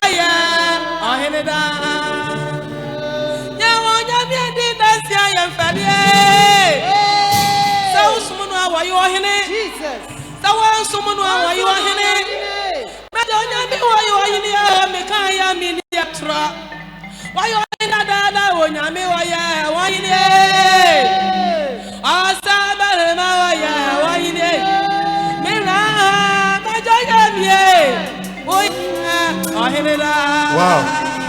are in it? Yawonia, did that see I am Fabier. Why you are in it? Jesus. Someone why you are in it? Madonia, why you are in here? Make I am in the truck. Why you are in that? When you are why in it? Oh, Sabal, why in it? Mira, Madonia, Wow.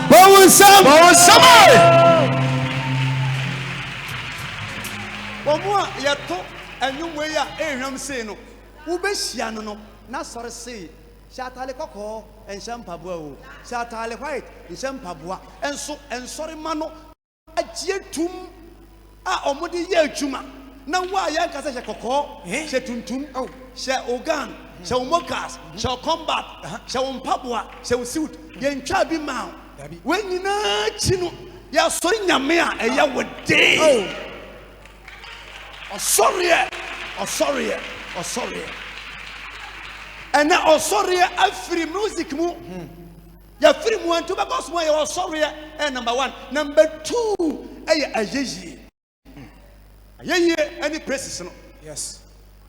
Bowen somebody. Omo yato enwumwe ya ehwam sei no wo be hia no na sore sei shatale kokko enchampaboa o shatale white enchampaboa enso ensore ma no agye tum a omode ye adwuma na wa ya ka se kokko she tuntum she ogan she mokas she combat she mpaboa she suit ye ntwa bi ma we nyina chi no ya so nyame a eya wode sorry and now sorry afri music mu ya free mu antu because mo ya sorry number 1 number 2 ayeyi any praises no yes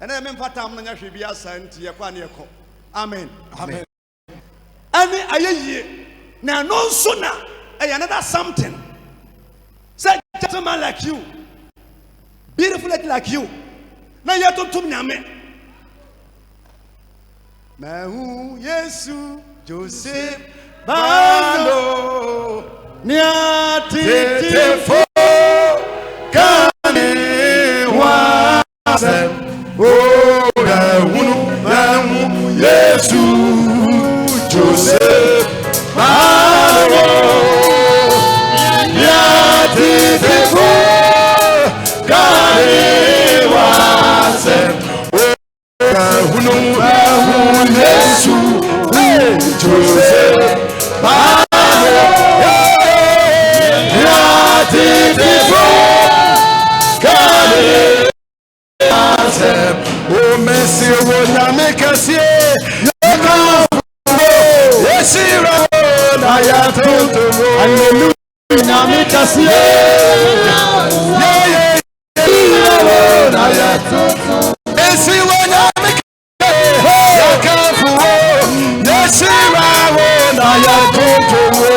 and I remember time na hwe bia santi ye kwa na ye ko amen any ayeyi na no so na another something say gentleman like you beautiful like you na ye tontom nyame Mahu Yesu Joseph Bano Niati fo kane wasem Mahu Yesu Joseph Bano Niati fo kane wasem Yesu Joseph Bano Yati Defo Kale Asem O Messi Wonyame Kasie Yaka Yeshira Na Yatoto Hallelujah Nyame Kasie Na Yatoto Esi Wonyame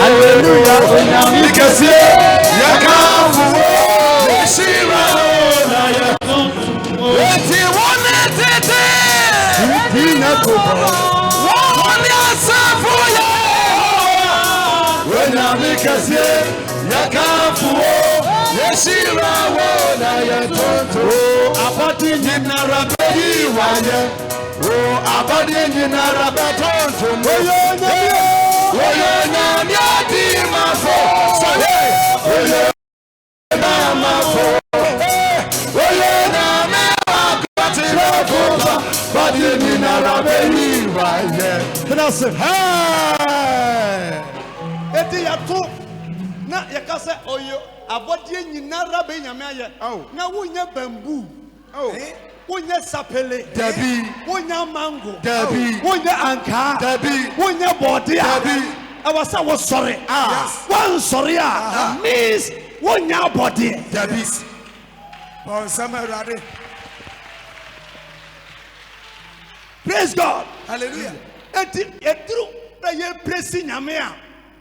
Hallelujah. Because na yakase oyo abodie nyinara be nyame aye na wunya bamboo wunya sapele dabi wunya mango dabi wunya anka dabi wunya bodia dabi awasa wo sorry one sorry means wunya body dabi bon samarade praise God hallelujah etru na ye praise nyame a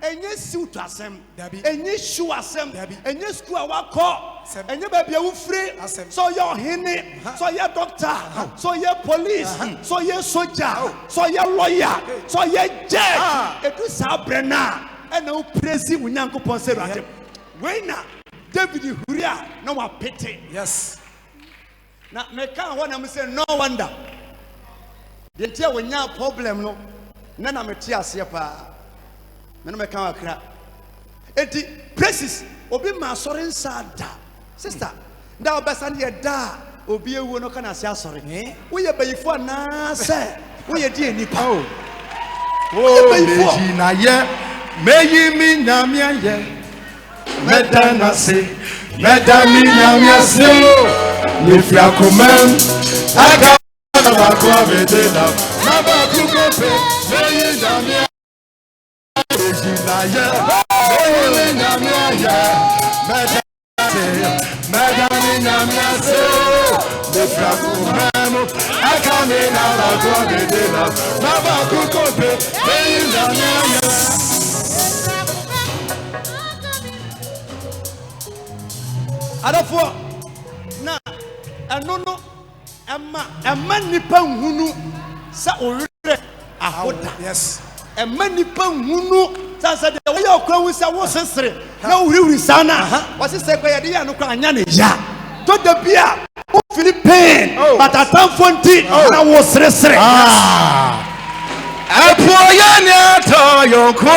enye suit asem enye shoe asem enye school awakọ enye baby awufre so your hene so your doctor so your police so your soldier so your lawyer so your judge edu sabrena and no praise munyankopon se rade when na David huria na wa pete yes na me kan ho na me say no wonder de tia wonya problem no na me tia ase pa Meno me kan akra. Enti praises obi ma sori nsada. Sister, nda obesa ne da obi ewu no kana ase asori. Wo ye bayifo na se wo ye die nipa o. Meji na ye meyi mi nyame aye. Meda na se meda mi nyame ase o. Ye fi akomam aka na ba ko abedela. Na ba ku ko pe meyi nyame Adafo na enono emma nipa nhunu sa orire ahoda yes emma nipa nhunu sansa de wo ya okwa wusa wo sesere na wuriwuri sana wo sesere kwa yade ya no kwa anya ne ya to da bia wo Philippine but atamfonti na wo sesere apo ya ni ato yonko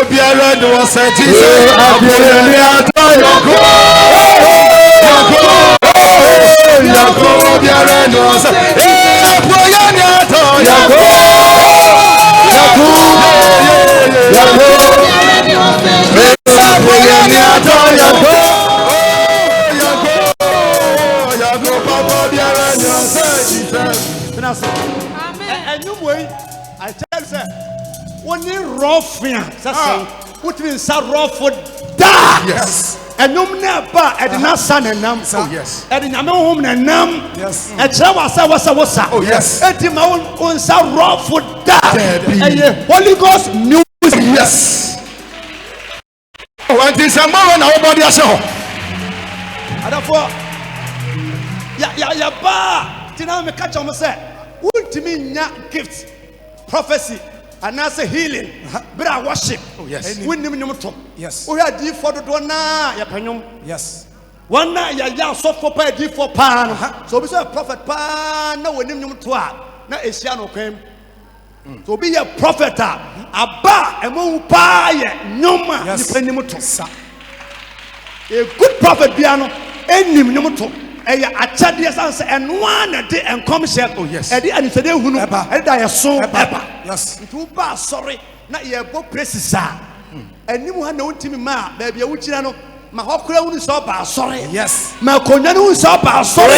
obiara do was Jesus apo ya ni ato I tell you, when you rough, what means a rough da? Yes. And no never at the son and num. Oh, yes. At the home and num. Yes. At Chawasa was a wasa. Oh, yes. At the mountain on some rough da. And the Holy Ghost music. Yes. Oh, and this a man nobody has show. And therefore, ya ba. Tina me catch on say. Won't mean gifts, prophecy, and answer healing. But I worship. Oh, yes. Win him to. Yes. We are deep for the dona, ya penyum. Yes. One night, ya so for pay deep for pan. So be a prophet pan, no win him to na Asiano came. So be a prophet, a bar, a moon pie, no man, Yes. depend him to. A good prophet piano, any him to. Eya achadias answer and one day and come share. Oh, yes. Edi and today hunu. Eba. Eda ya so Eba. eba. Yes. Ntu ba sorry na ye bo precisa. Enimu ha na untimi ma baby e wuchira no ma hokura hunu so ba sorry. Yes. Ma konya no so ba sorry.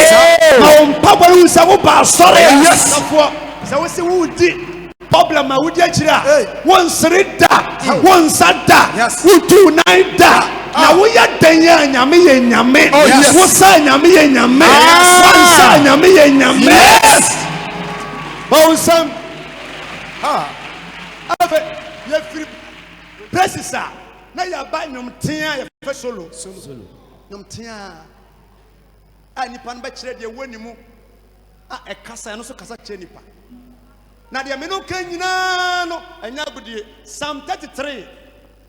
Ma ompa bo no so ba sorry. Yes. Safo se wo se wudi problem ma wudi achira. Hey. Won srida, won sada, Yes. wutu nine da. Na wo ya denya nyame ye nyame. Oh, yes. Wo sa nyame ye nyame. Won sa nyame ye nyame. Yes. Bonsam. Ave ye free precisa. Na ya ba nyom tia ye fe solo. Nyom tia. A nipa no ba kire de woni mu. A e kasa no so kasa kire nipa. Na de me no kan nyina no anya budie. Psalm 33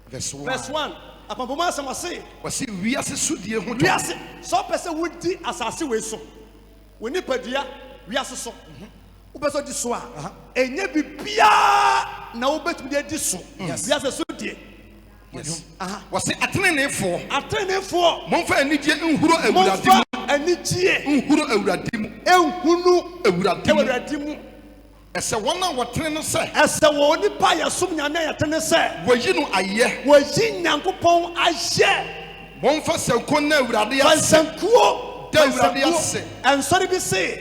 Verse 1. verse 1. Apapoma asem ase. Was it we as a sudie ho? Wiase so pese wodi asase we so. Woni padua wiase so. Ubeso di so a enye bibia na ubetumi de di so. Wiase so die. Yes. Was it atenenefo? Atenefo Monfa anigye nhuro awurade mu. anigye Nhuro awurade mu. ehunu Awurade mu. awurade mu. Ese wona wotene no se. Ese wo nipa yasom nyame yatene se. Wayi no aye. Wayi nyankopon ahye. Monfa sanko na awurade ase. Fansankuo Da awurade ase. Ensori bi se.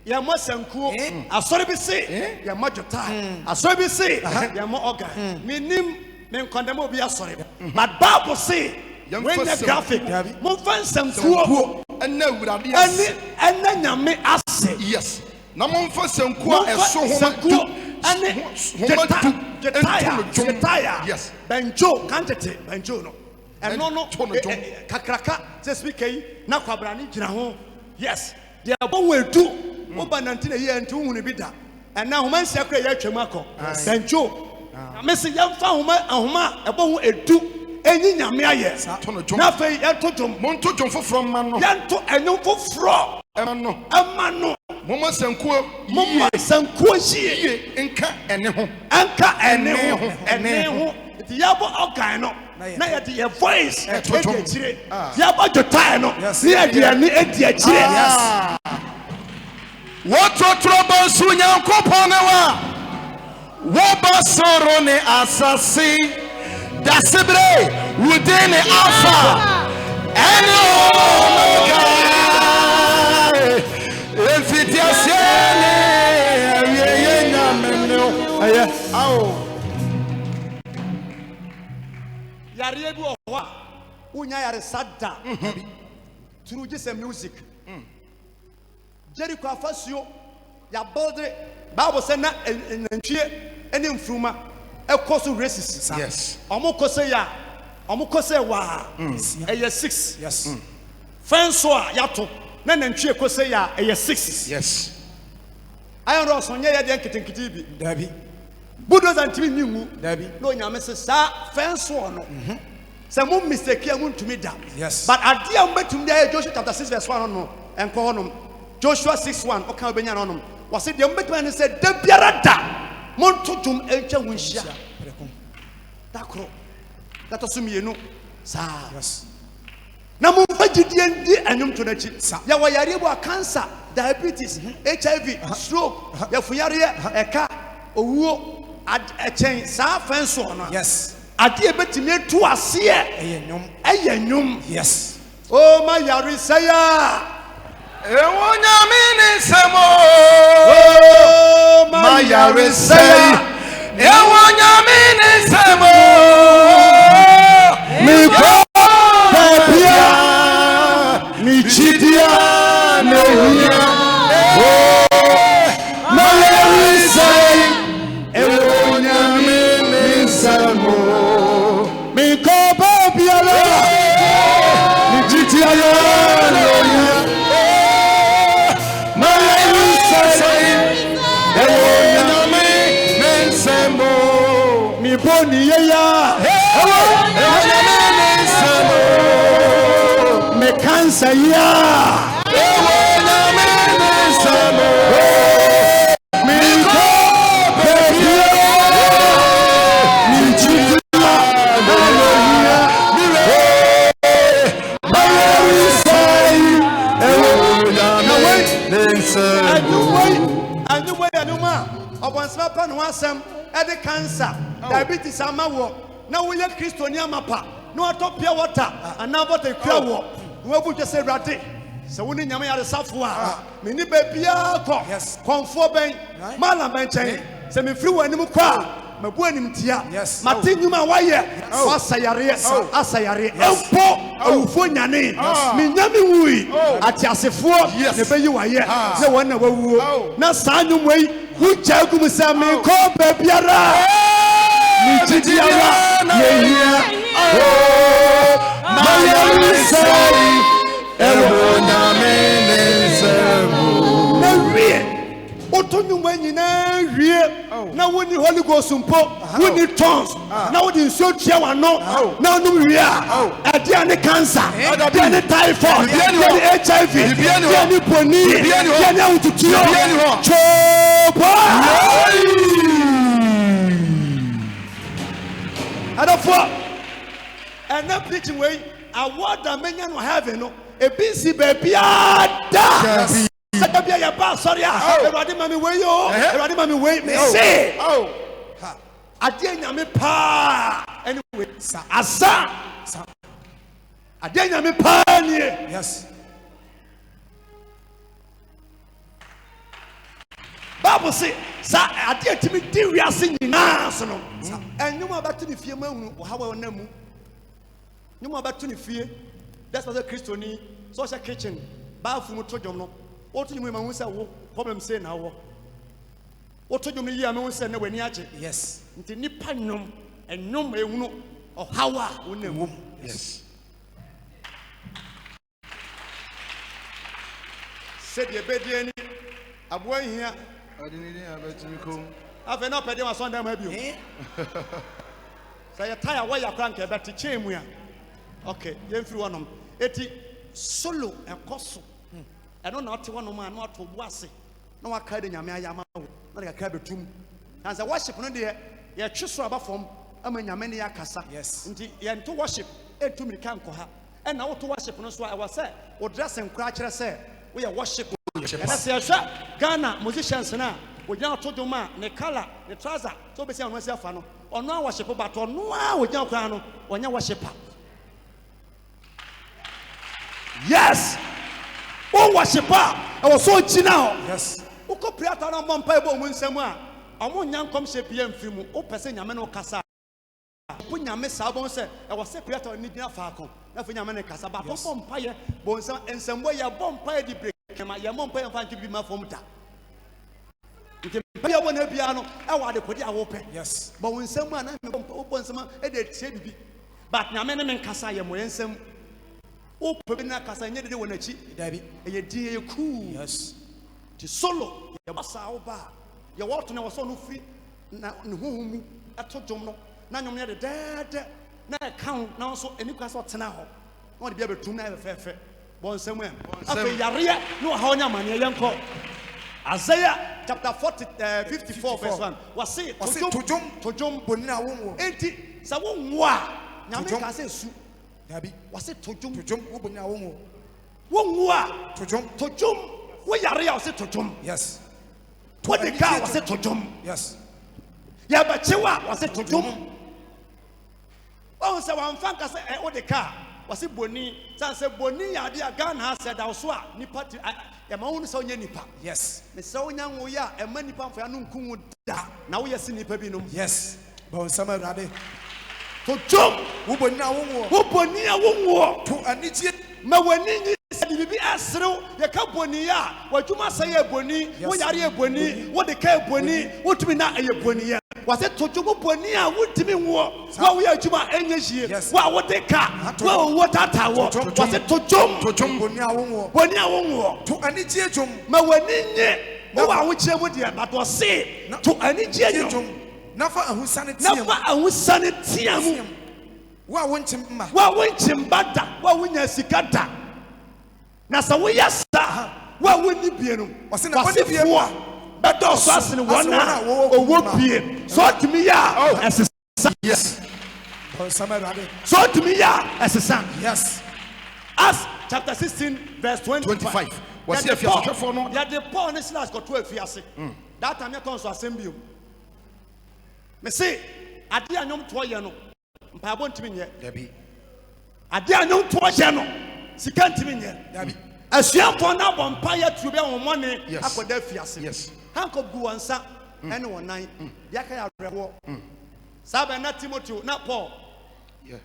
Ya mo sankuo. Asori bi se. Ya mo jota. Asori bi se. Ya mo organ. Minim men condemn obi asori. But Bible say when the graphic mo fansankuo Na awurade ase. ene nyame ase. Yes. Na monfa sanko a eso ho ane jetaya yes. benjo kantete benjo no eno no kakraka se speak yi na kwabra ni gina ho yes they are born wedu oba 19 year nti hu ne bi da ena homa nsia kra ya twam akọ benjo me se yemfa homa ebo ho edu enyi nyame aye na fe yento dwom monto dwom foforo ma no yento enyo foforo ema no Mama sankuo yie nka ene ho ti yabo organ no na ya di voice e chire yabo jotai no na ya di ani e di chire woto trobo su nyankopon wa wo basoro ne asasi dasebre within alpha eno yare bi ohwa unya yare sada through just music Jericho afasuo ya build Bible say na nantwie ene mfruma ekoso races yes omukose wa 6 Yes. fence a yato na nantwie kose ya 6 yes ayon ro so nye ya de nketenkete bi Dabi. bulldozer ntimi nyimu Dabi. no nyame se sa fence no se mo mistake ya ntumi da Yes. but adia mbetum da Joshua chapter 6 verse 1 no enko honom Joshua 6:1 oka obenya no wase de mbetum ne se da biara da montotum encha wunhia dakro dato sumienu sa Yes. na mo fagidie ndi anum to nachi ya wayare bo cancer diabetes HIV stroke ya fuyare eka owuo echen saa fenso no Yes. ade ebetimi etu ase eyenyum Yes. oh my yare saya Ewonyame semo. oh My yare say. Ewonyame semo. mi ko babia mi chidia ne hia oh my yare say Ewonyame semo. mi ko babia mi chidia ne hia mi boni ya me cancer ya mi ko babia mi chidia ne hia Anuma, Obansma Pan Wasam, Ede cancer, diabetes amawo, now we let Christonia mapa, no atop pure water, and now what a pure walk. Who would just say Rati? So when you are the Safwa, Mini Bebia, Yes. Conforming, Malam Benching, semi flew and Mukwa, Mabuanim Tia, Yes. Martin Numa Wire, Asayari, Asayari, Elpo, Funyani, Minyami Wui, Atiasefo, Nebe you are here, the one of who, Nasanum way, who Jagum Sami, call Bebiara, Michiara, Maya say, Otonyu when you real. Now when the Holy Ghost when the tongues, now the so chair no, now no real. At the end cancer, the end typhoid, the HIV, the end pony, the end out to and that preaching way, I want the men you have no, a busy baby. Sorry, everybody, mommy, where you? Everybody, mommy, wait, me say. Oh, I didn't me pa. Anyway, Asa. I didn't me pa. Yes. Bible say, sir, I did to me do we are singing now. And you know about to the fear, how I know. You know about to the fear. That's what the Christian social kitchen. Bathroom to John. What do you mean? Say, problem say now. What do you mean? I mean, say, no, when you Yes. Nti nipa nom enom ehunu ohawa wonam. Yes. Said ye bedi ani aboa hia Adinidi abetimi kom. afa na pede wa sonda ma bio. Say ye tire wa ya krank e beti chemu a. Okay, ye mfiri wonom. Eti solo ekoso. Eno na ote wonom a na oto boase. Na waka de nyame ayama wo. Na de kakra betum. And the worship no de ye twiso aba fom ama nyame ne yakasa. Yes. Nti ye nto worship etu mirika nko ha. E na wo to worship no so I was say wo dress nkura kire say wo ye worship. And that's ya Ghana musicians na wo gyan to dwoma ne color ne trouser so be say ono say afa no ono worship but ono a wo gyan kura no onya worshiper. Yes. O worshiper e wo so china. Yes. Wo ko priata na mompa e bo mu nsam a omo nyankom hye bia mfiri o pese nyame no kasa po nyame sabon se e wo se priata ni gina faako na fo nyame ne kasa ba pom paye bo nsam ya bom paye di break ma ya mompa ya fa nkibi ma fom ta nke bia wo na bia no e wo ade kodi a wo pe. Yes. Ba wo nsam a na me bom nsam e de tie bibi but nyame ne men kasa ye mo nsam o pe bi na kasa nye de wo na chi Dabi. e ye die ye cool. Yes. Ti solo ye basa wo ba ye wo to na wo so no fi na ne hohum ato dwom no na nyom ne de dede na e kan na so eni kwa so tena ho na de bia betum na fefe bon nsam em afa yare no ha onya mane yenko Isaiah chapter 54 verse 1 was say to jom bonina wo. enti sa wo nwo a nyame ka se su Dabi. Was it to jump? To jump. Ubunya wongo. Wongwa. To jump. To jump. What area was it to jump? Yes. What the car was it to jump? Yes. Yeah, but Chewa was it to jump? Oh, so one fan can say, oh, the car was it Boni? San said Boni, idea gun has said, I'll swap. Nipa, I'm only so nipa. Yes. The so young we are, and many pounds for Anun Kumu. Now we are seeing Nipa Binum. Yes. Bon summer rade. To jump. Ubunya wongo. Ubunya wongo. To aniji. Mawani said, be asked through the Cabonia. What you must say a boni, what are you boni, what the care boni, what to be not a bonia. Was it to Jubu Bonia? What to be war? What we are Juma energy? What they car? Well, what at our was it to jump? To jump Bonia wongo. Bonia wongo. To aniji jump. Mawani, no one which I would but was say to aniji jump. Nafa ahusane tiam. Nafa ahusane tiam. Wa wonchimba. Wa wonchimbada. Wa wonyasikata. Na sa wo yasa. Wa woni bienu. Wase na woni bienu. But those are the one who be so to me, as a son. Yes. So to me, as a son. Yes. As chapter 16, verse 25. Was if you are for no? Yeah, the poor and slash got 12 years. That time you come to assembly. Me say, I did not know to I want to be here. Debbie. I did not know to she can't be here. Debbie. As you have found out on Paya to be on money, yes. Yes. Hanko Guansa, and 1 night, Yakaya Rewo. Sabana Timothy, not Paul. Yeah.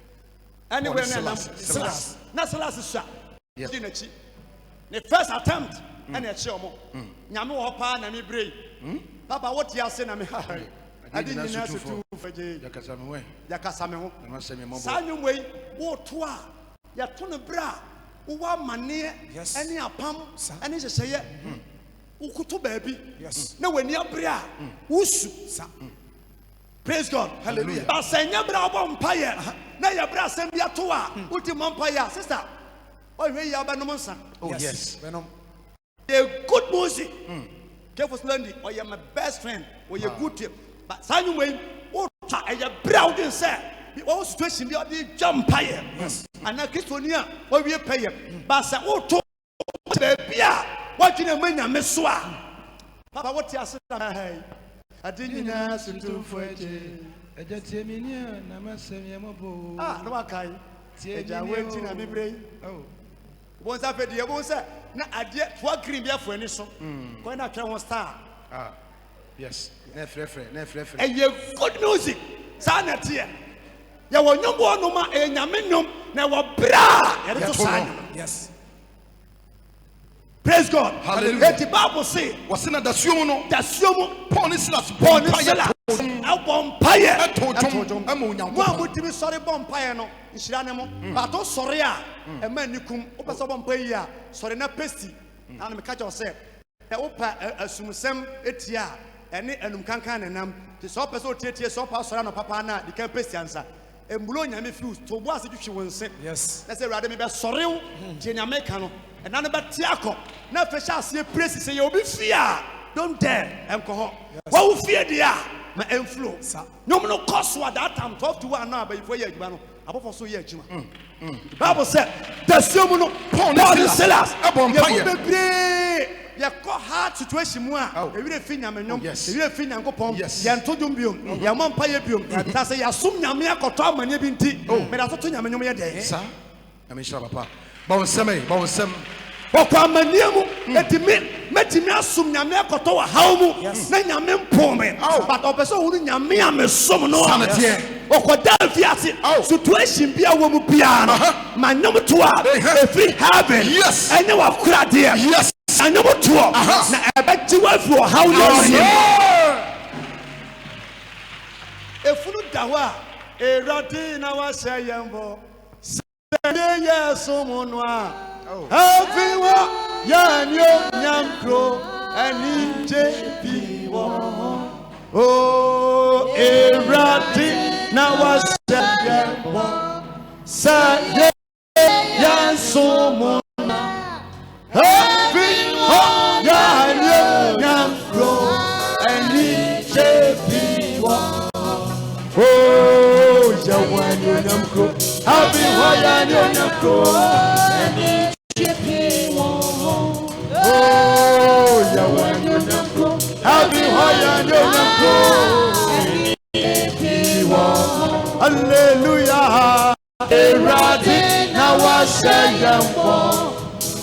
Anywhere, Silas. Not Silas is shot. Yes. The first attempt, and a show. Yamu Hopa, and me brave. Papa, what you are saying, I didn't know to for Yakasame. Yakasame. Simon way, what toa, Yatuna bra, Uwa mania, any apam, and is a say. Ukutu baby. Yes. No when you bra. Usu. Praise God. Hallelujah. But say you bra vampire. Na ya bra sem bia to a. Uti vampire sister. Oh we ya ba no monsa. Oh yes. Venom. A good music. Careful Slendy. Oh you my best friend. Oh you good tip. But say way o ta e ya bra udin say. The whole situation bia dey vampire. Yes. And na Christonia o we pay. But say o to baby a what you know, Papa, what you say? I didn't ask you to forget. I just say, no, I can't. I went in a memory. Oh, once I fed the once, now I did what cream beer for any song. Going after 1 star. Ah, yes, never. And you good music, sanity. You were no more, no more, and Yaminum, now, bra, yes. Praise God. Hallelujah. Let the Bible say, was in the Sumo, the Sumo, Ponisilas, Bompire, one would be sorry, Bompire, no, Ishiranemo, but oh, sorry, a man you come, Opa Bompire, sorry, not pesty, and I'm catch yourself. The Opa, a Sumusem, Etia, and Umkankan and them, the Sopa so Tetia, Sopa Sorano Papana, the Campest answer. And Bologna refused to was it you won't say. Yes. Let's say rather maybe sorry, Jenia Mecano, and none about Tiaco. Now, for shall see a priest say you'll be fear. Don't dare, alcohol. What will fear the air? My influence. No cost what that time talk to one now, but before you are above so yet. The Bible said, the Sumo, Paul Silas, you call hard situation. Every thing I'm in, every thing I'm going to Yantodumbio, Yaman Payabium, that's a Yasum Yamia Kotam and Yabinti. Oh, but I thought you were your day. Sir, I mean, Shabapa. Bonsem. Okwamaniamu metimi asum nyame akoto wa hawmu na nyame mpome but opeso huru nyame amesom no okoda fiase situation bia wo mu bia no manyom to a every heaven ene wa kura de anyom to na ebeti wa fi o hawnu efunu dawa erati na wa sayembo ye somono a everyone, Yanyo Nyamkro, and JP. Oh, Erati, now was Saye Yansomona. Everyone, Yanyo Nyamkro, and JP. Oh, Yawanyo Nyamkro, everyone. hoya ni onyamko. Oh, Yahweh ni onyamko. Happy hoya ni onyamko. Hallelujah. Eradi na wa shayampo.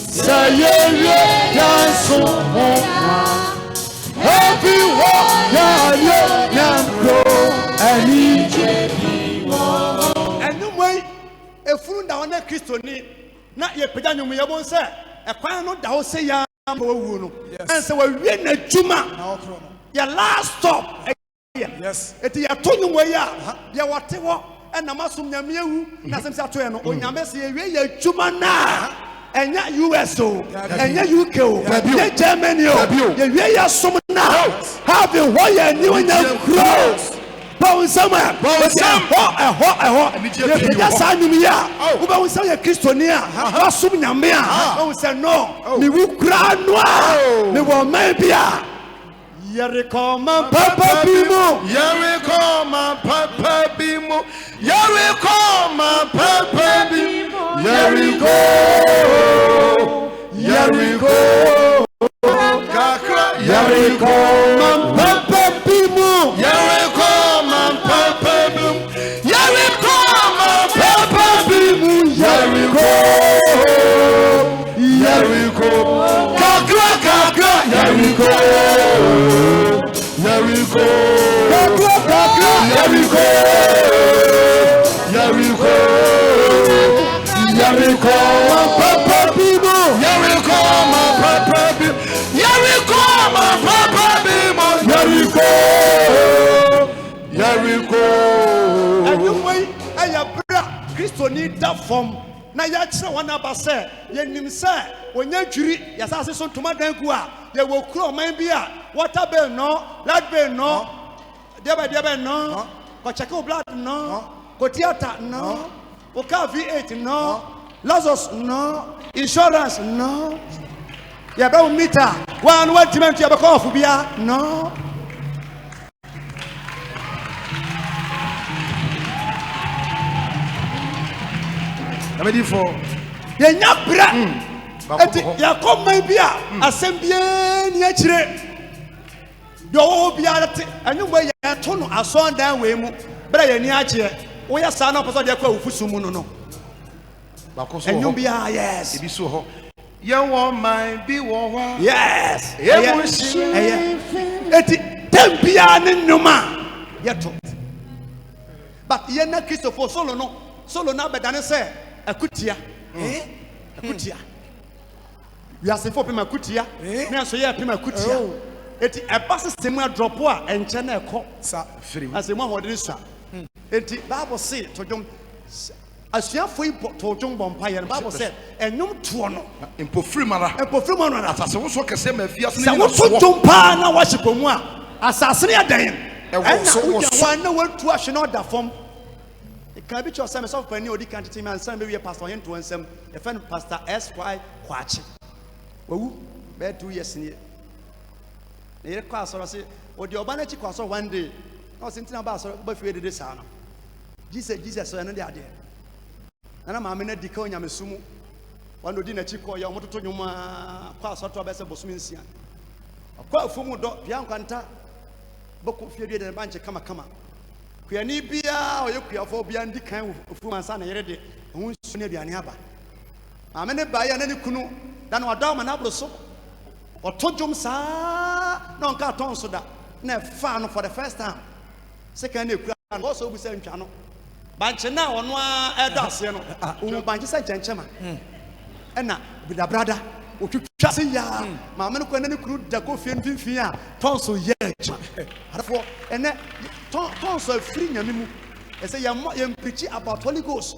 Sayeye yansu mwa. Happy hoya ni onyamko. Anyway, efuru da wona Kristo ni na ye pega nwum ye bon se ekwan no da wo se ya ma wu no ense wa wie na djuma ya last stop. Yes. Eti ya to nwum ya ya wote wo na masum nyame ewu na sem se ato ye no onyame se ye wie ya djuma na enya US o enya UK o enya Germany o ye wie ya sum na have wo ya ni onya cross. Bawunsama eho ya sanumia ubawunsa ya kristonia asum nyame a bawunsa no mi wukra no a mi wo man bia Yeriko man papa bimo Yeriko man papa bimo Yeriko man papa bimo Yeriko kakra Yeriko man papa bimo Yeriko man papa bimo Yeriko man papa bimo Yeriko kakra Yeriko kakra Yeriko man papa bimo Yeriko man papa bimo Yeriko man papa bimo Yeriko anyway aya bra Kristo ni da form na ya kire wana ba se ye nim se onya dwiri ya sa se so ntoma dan ku a ye wo kuro man bi a water bill no light bill no debe no ko check blood no ko theater no ko car V8 no Lazarus no insurance no ya ba meter one dimension ya ba ko ofu bia no. Ready for ye nya bra eti ya ko man bia asem bia ni akire do wo bia te anwumba ya to no aso dan we mu bra ya ni akire wo ya sa na poso de kwa ufusu mu no bakoso anwumba yes ebi so ho ye wo man bi wo ho yes eti tempia ne nnuma ye to but ye na Christopher solo na bedane se akutia akutia we are for pema akutia me so ye pema akutia eti eba system a drop a enche na ekọ Sa. free asemu ahodere sa eti Bible say to jom asuafo to jom bompa ye Bible say enyum to no impo free mara empofiri mo no na atase wo so kese ma fiase se wo to jom pa na wa hyepomu a asase ne adan so na wa na wa tu ahwe na oda fom. Can be your son of Penny or the country man, son, maybe a pastor into and some a friend Pastor S.Y. Quachi. Well, bed 2 years in here. The class or say, or the Obanachi class one day. I was thinking about but we did this. Jesus, so another idea. And I'm a decoy, I'm a sumo. One did a chico, your motor to your class or to a better Bosminsian. A quite full dog, young canta, book of you did a bunch of come. Kuyani bia o yekua fo bia ndi kan ofu mansa na yere de hu sune aduane aba amene ba ya na ne kunu da na wada ma na bro so otojom sa na onka ton so da na fa no for the first time second e kura no so bu se ntwa no banche na ono a edase no o banche sa janchema ena bida brada otwitwa se ya ma amene ko na ne kunu da ko fie mfimfin a ton so ye acha arafo ene ton so free nyamimu e say you preach about Holy Ghost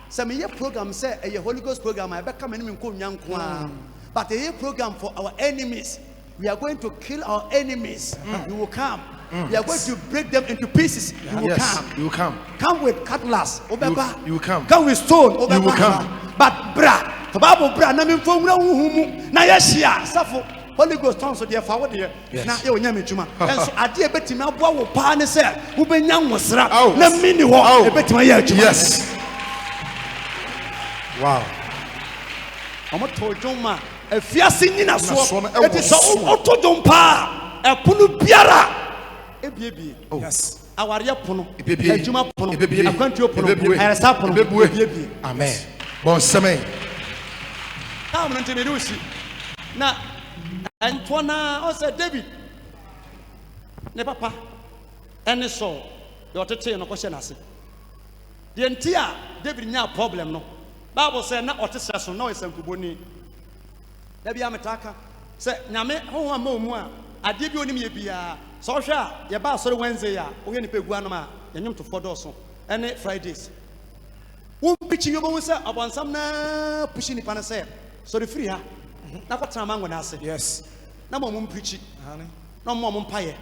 say me program say a Holy Ghost program I be come me nko nyanko a but a program for our enemies. We are going to kill our enemies. You will come. We are going to break them into pieces. You will come. You will come. Come with cutlass. You will come. Come with stone. You will come. But bra, the Bible bra na me fo nwura huhumu na yeshia safo Holy Ghost tongue so dey forward there. Na e onya mejuma. Enso ade e betimi aboa wo pa ne se wo benya nwosra na mini ho e betimi ya adwuma. Yes. Wow. Omo to dwom a afiase nyina so no, it is auto dwom pa epono biara ebiebie. Yes. Aware pono Ebebie. adwuma pono Ebebie. akwantuo pono Ebebie. ayaresa pono Ebebie. ebiebie. Amen. Bon semaine. Come on, tell me do see. Na Antoine, o say David. Ne papa. Ene so, you otete no question ase. The entire David nya problem no. Bible say na otese so na osankuboni. Da bia metaka say nyame ho ama omu a ade bi onim ye bia. So hwe a ye ba sori Wednesday a wo ni pegu anoma a yenyum to fodo so. Ene Fridays. Wo pichi yobo wo say abonsam na pushi ni pa na say so the free ha na kwatra mango na ase. Yes. Na mo mum preach na mo mum paye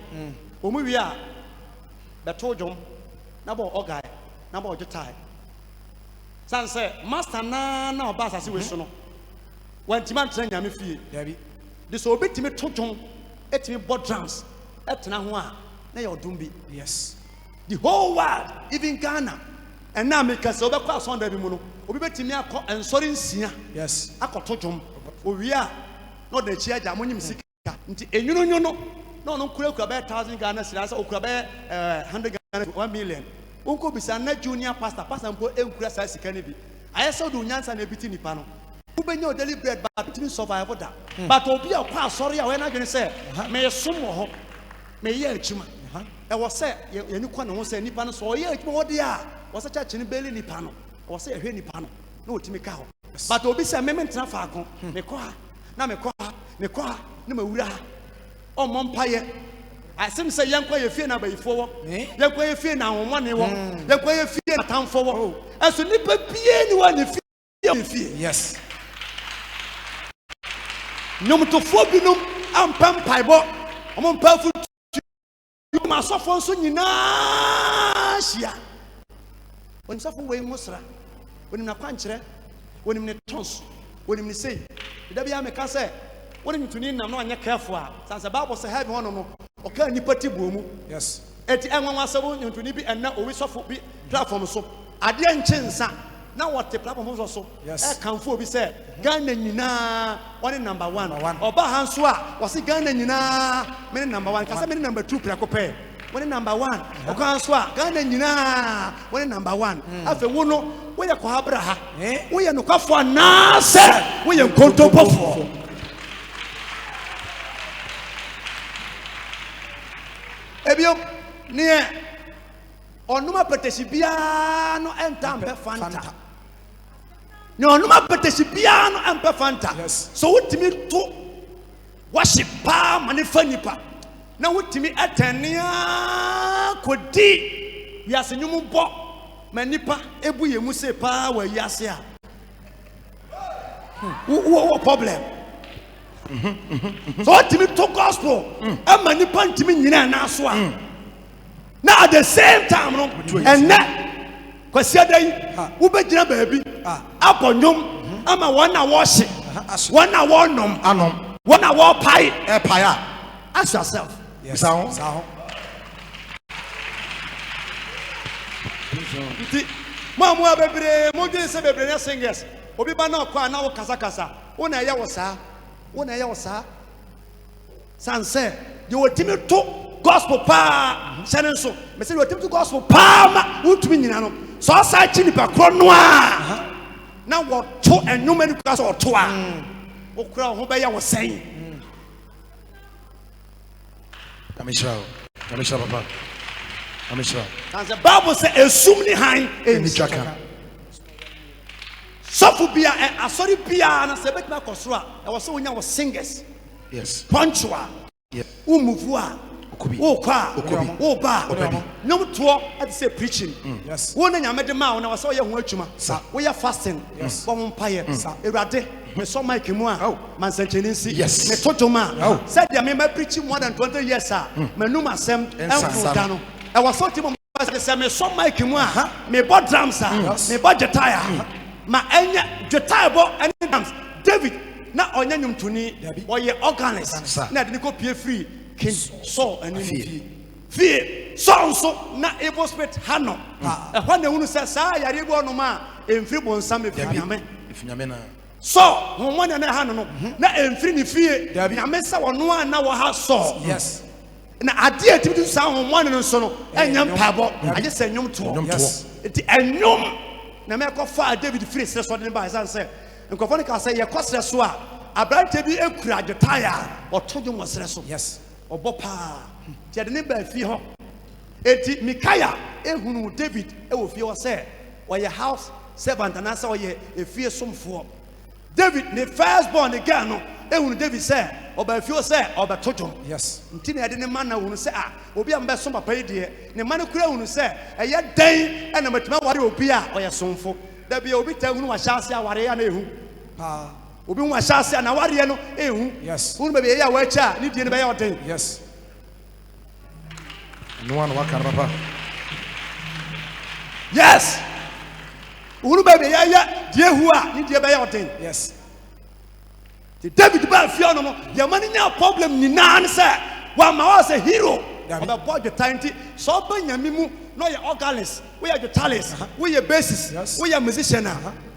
o mu wi a beto dwom na bo ogai na bo ojetai san say master na oba asase we so no wantima ntra nyame fie Dabi. de so obetimi to dwom etimi bo drums etena ho a na ye odum bi. Yes. The whole world, even Ghana, and now because over class on the Bimuno, we bet me and sorry, Sia, Yes. Akotojum, we are not the chair, Jamonim Sika, and you know, no, Kuroka 1,000 Ghana, or Krabe 100 Ghana, 1 million. Uncle Bissana Junior Pastor, Pastor and Put Elcras Kennedy. I saw the Nans and a bitini panel. Who be no daily bread, but between survive that. But Obi a pass, sorry, I went to say, may a sumo, may ye chima. I was say, you know, say Nipano, so yeah, what they are was a church in Belly Nipano, or say a Nipano, no Timicao. But Obi say, Memon Trafaco, Mequa, Namequa, Numura, or Mompire. I seem say, young quay fear now by 4, young quay fear now on 1 young quay fear a town for as a nipper be anyone if you fear. Yes. No to Fobinum and Pampaibo, among powerful. You must suffer so Ninasia. When suffer way Musra, when in a quantre, when in a tons, when in the say, the Dabiame say, what you to need no one careful. Since the Bible says, have one or okay, Nipati Boom. Yes. At the end, 1 7 to Nibi and now we suffer platform so. I didn't change. Now what the platform was also. Yes. I come for be said, Ghana Nina, one in number 1. Number 1. Or Bahanswa was it Ghana Nina, many number 1, because I mean number 2 Pracope. One in number 1. Or Kanswa, Ghana Nina, one in number 1. After Wuno, we are Coabraha. We are no Kafwa Nasa, we are Contopo. Ebio, near or Numa Petesibiano and Tampa Fanta. No, Numa Petesibiano and Pafanta. Yes. So what to me to worship Pa Manifanipa. Now what to me at Tania could be Yas a new book, Manipa, Ebu Muse Pa, where Yasia. What problem? So what to me to gospel, and Manipan to me Naswa. Now at the same time, and that, because Ubejina baby, upon them, I'm a 1 hour worship, 1 hour num, 1 hour pie, E paya. ask yourself. Yes. Sao. Mamma baby, Mojo say baby, singers, Obi Bana, now Casacasa, one I was, Sanse, you will tell me to gospel pa shannon so me say you attempt to gospel pa ma utumi nyina no so sa chi nipa kro no a na wo to enwom ani kwa so to a wo kura ho be ya wo sen Kamisha papa. Kamisha. and the Bible say esum ni han Ni twaka. sofu bia asori bia na se betima kosoro a e wo se wonya wo singers Yes. punctual Yes. umuvu a Okobi. wo kwa Okobi. wo ba Okobi. nyom to at say preaching Yes. wo na nyame de ma wo na wo se wo ye ho atwuma Sir. wo ye fasting wo ho mpaye ewurade me so mic mu a mansancheni nsi Yes. me totoma said dia me ma preach more than 20 years a manum asem emfo da no e wo so timo say me so mic mu a me bo drums a me bo guitar ma enya guitar bo any drums David na onya nyumtuni wo ye organist Sir. na de ko pie free King Saul and fear so na evil spirit hano e ho na hunu say sa yare bo no ma emfiri bonsam efiri ame So, one and a hand no. Na emfiri ni fie. Nyame sa wono a na wo ha so. Yes. Na ade ati bi sa one no so no. Enyam pabo. Aje se nyom to. Yes. Enti enyom na me ko fa David free se so de ba san se. Nkofo ne ka se ye kwasre so a abrante bi ekura agitaya. Otojo mwosre so. Yes. Obo pa. Ti ade ne ba fie ho. Enti Mikaya ehunu David e wo fie wo se wo ye house servant and answer ye efie somfo. David the firstborn again no ehunu David say oba fie say oba tojo. Yes. Nti na ade ne man na hunu say ah obi am be som papa yi de ne man kura hunu say eye dan na matuma ware obi a oye somfo. Da bia obi ta hunu wa hyase aware ya na ehu. Ah obi hu wa hyase na ware no ehu. Yes. Hunu be ye ya wa acha ni die ne be ya oden. Yes. No one waka papa. Yes. Unu baby ya die hu a ni die be ya oden. Yes. The David ba fio no ya mani nya problem ni nan say wa ma was a hero. Oba boy the time so ba nyame mu no ya organist, we are the talents, we are bassist, we are musician.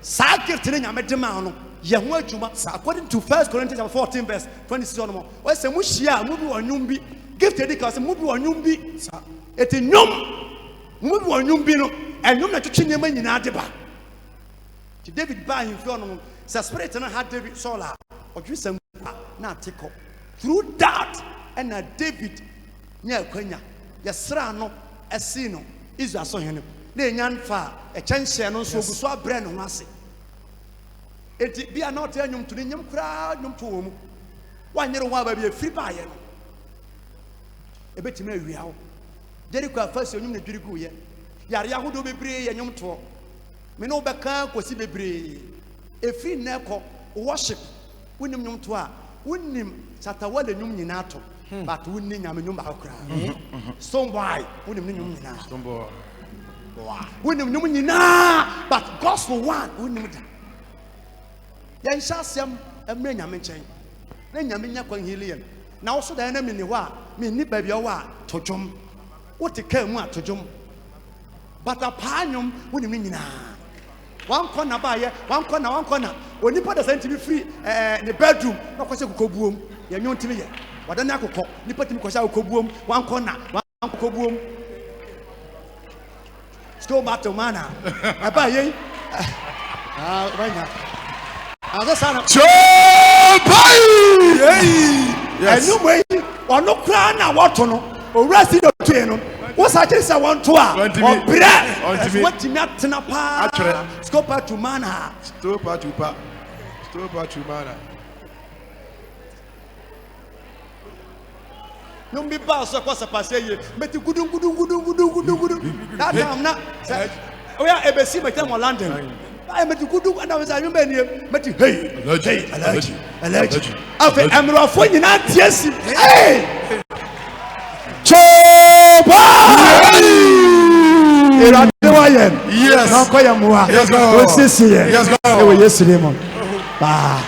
Sa gift ni nyame de ma no ye ho adwuma according to 1 Corinthians 14 verse 26 on mo. We say mu hia mu bi onwum bi gift dey cause mu bi onwum bi eti nyom mu bi onwum bi no enwum na twetwe nyema nyina de ba. Ti David ba himfo no sa spirit no had David soul a odwisam na ateko through that and David nya kwanya yesra no esi no Israel so hene na enyan fa e kyenhye no so oguso abre no ase eti bia na ote anyum to ne nyam kura nyum to wo mu wanyere wo aba bia free ba ye no ebetime awia wo Jericho afasi onyum na dwirigu ye yare ahodo bebre ye nyum to me no beka kosi bebre efi na ekọ worship wonim nyum to a wonim satawale nyum nyina to but wonni nyame nyum ba kra some boy wonim nyum nyina some boy wonim nyum nyina but gospel one wonim da yan hyasem emre nyame nchen na nyame nya kwan helian na wo so da na me ni ho a me ni ba bia wo a tojom wo te ka mu a tojom but apanyum wonim nyina one corner ba ye one corner onipa da sent be free the bedroom na kwase kokobuom ye nyon timi ye wadane akokọ nipa timi kwase kokobuom one corner one kokobuom sto mato mana aba ye banya azo sana Chopai yes enu we ono kra na woto no owura si do tue no wo sa kire sa won to a obre what me atena pa scopa to mana stopa to mana no be ba so kwasa passe ye meti gudun that time na we are ebesi meti mo London I met you good and I was a human met you hey allergy afa amro afo nyina tiesi hey choba era dewayen yes na koya muwa yes go yes go e we yes lemon ba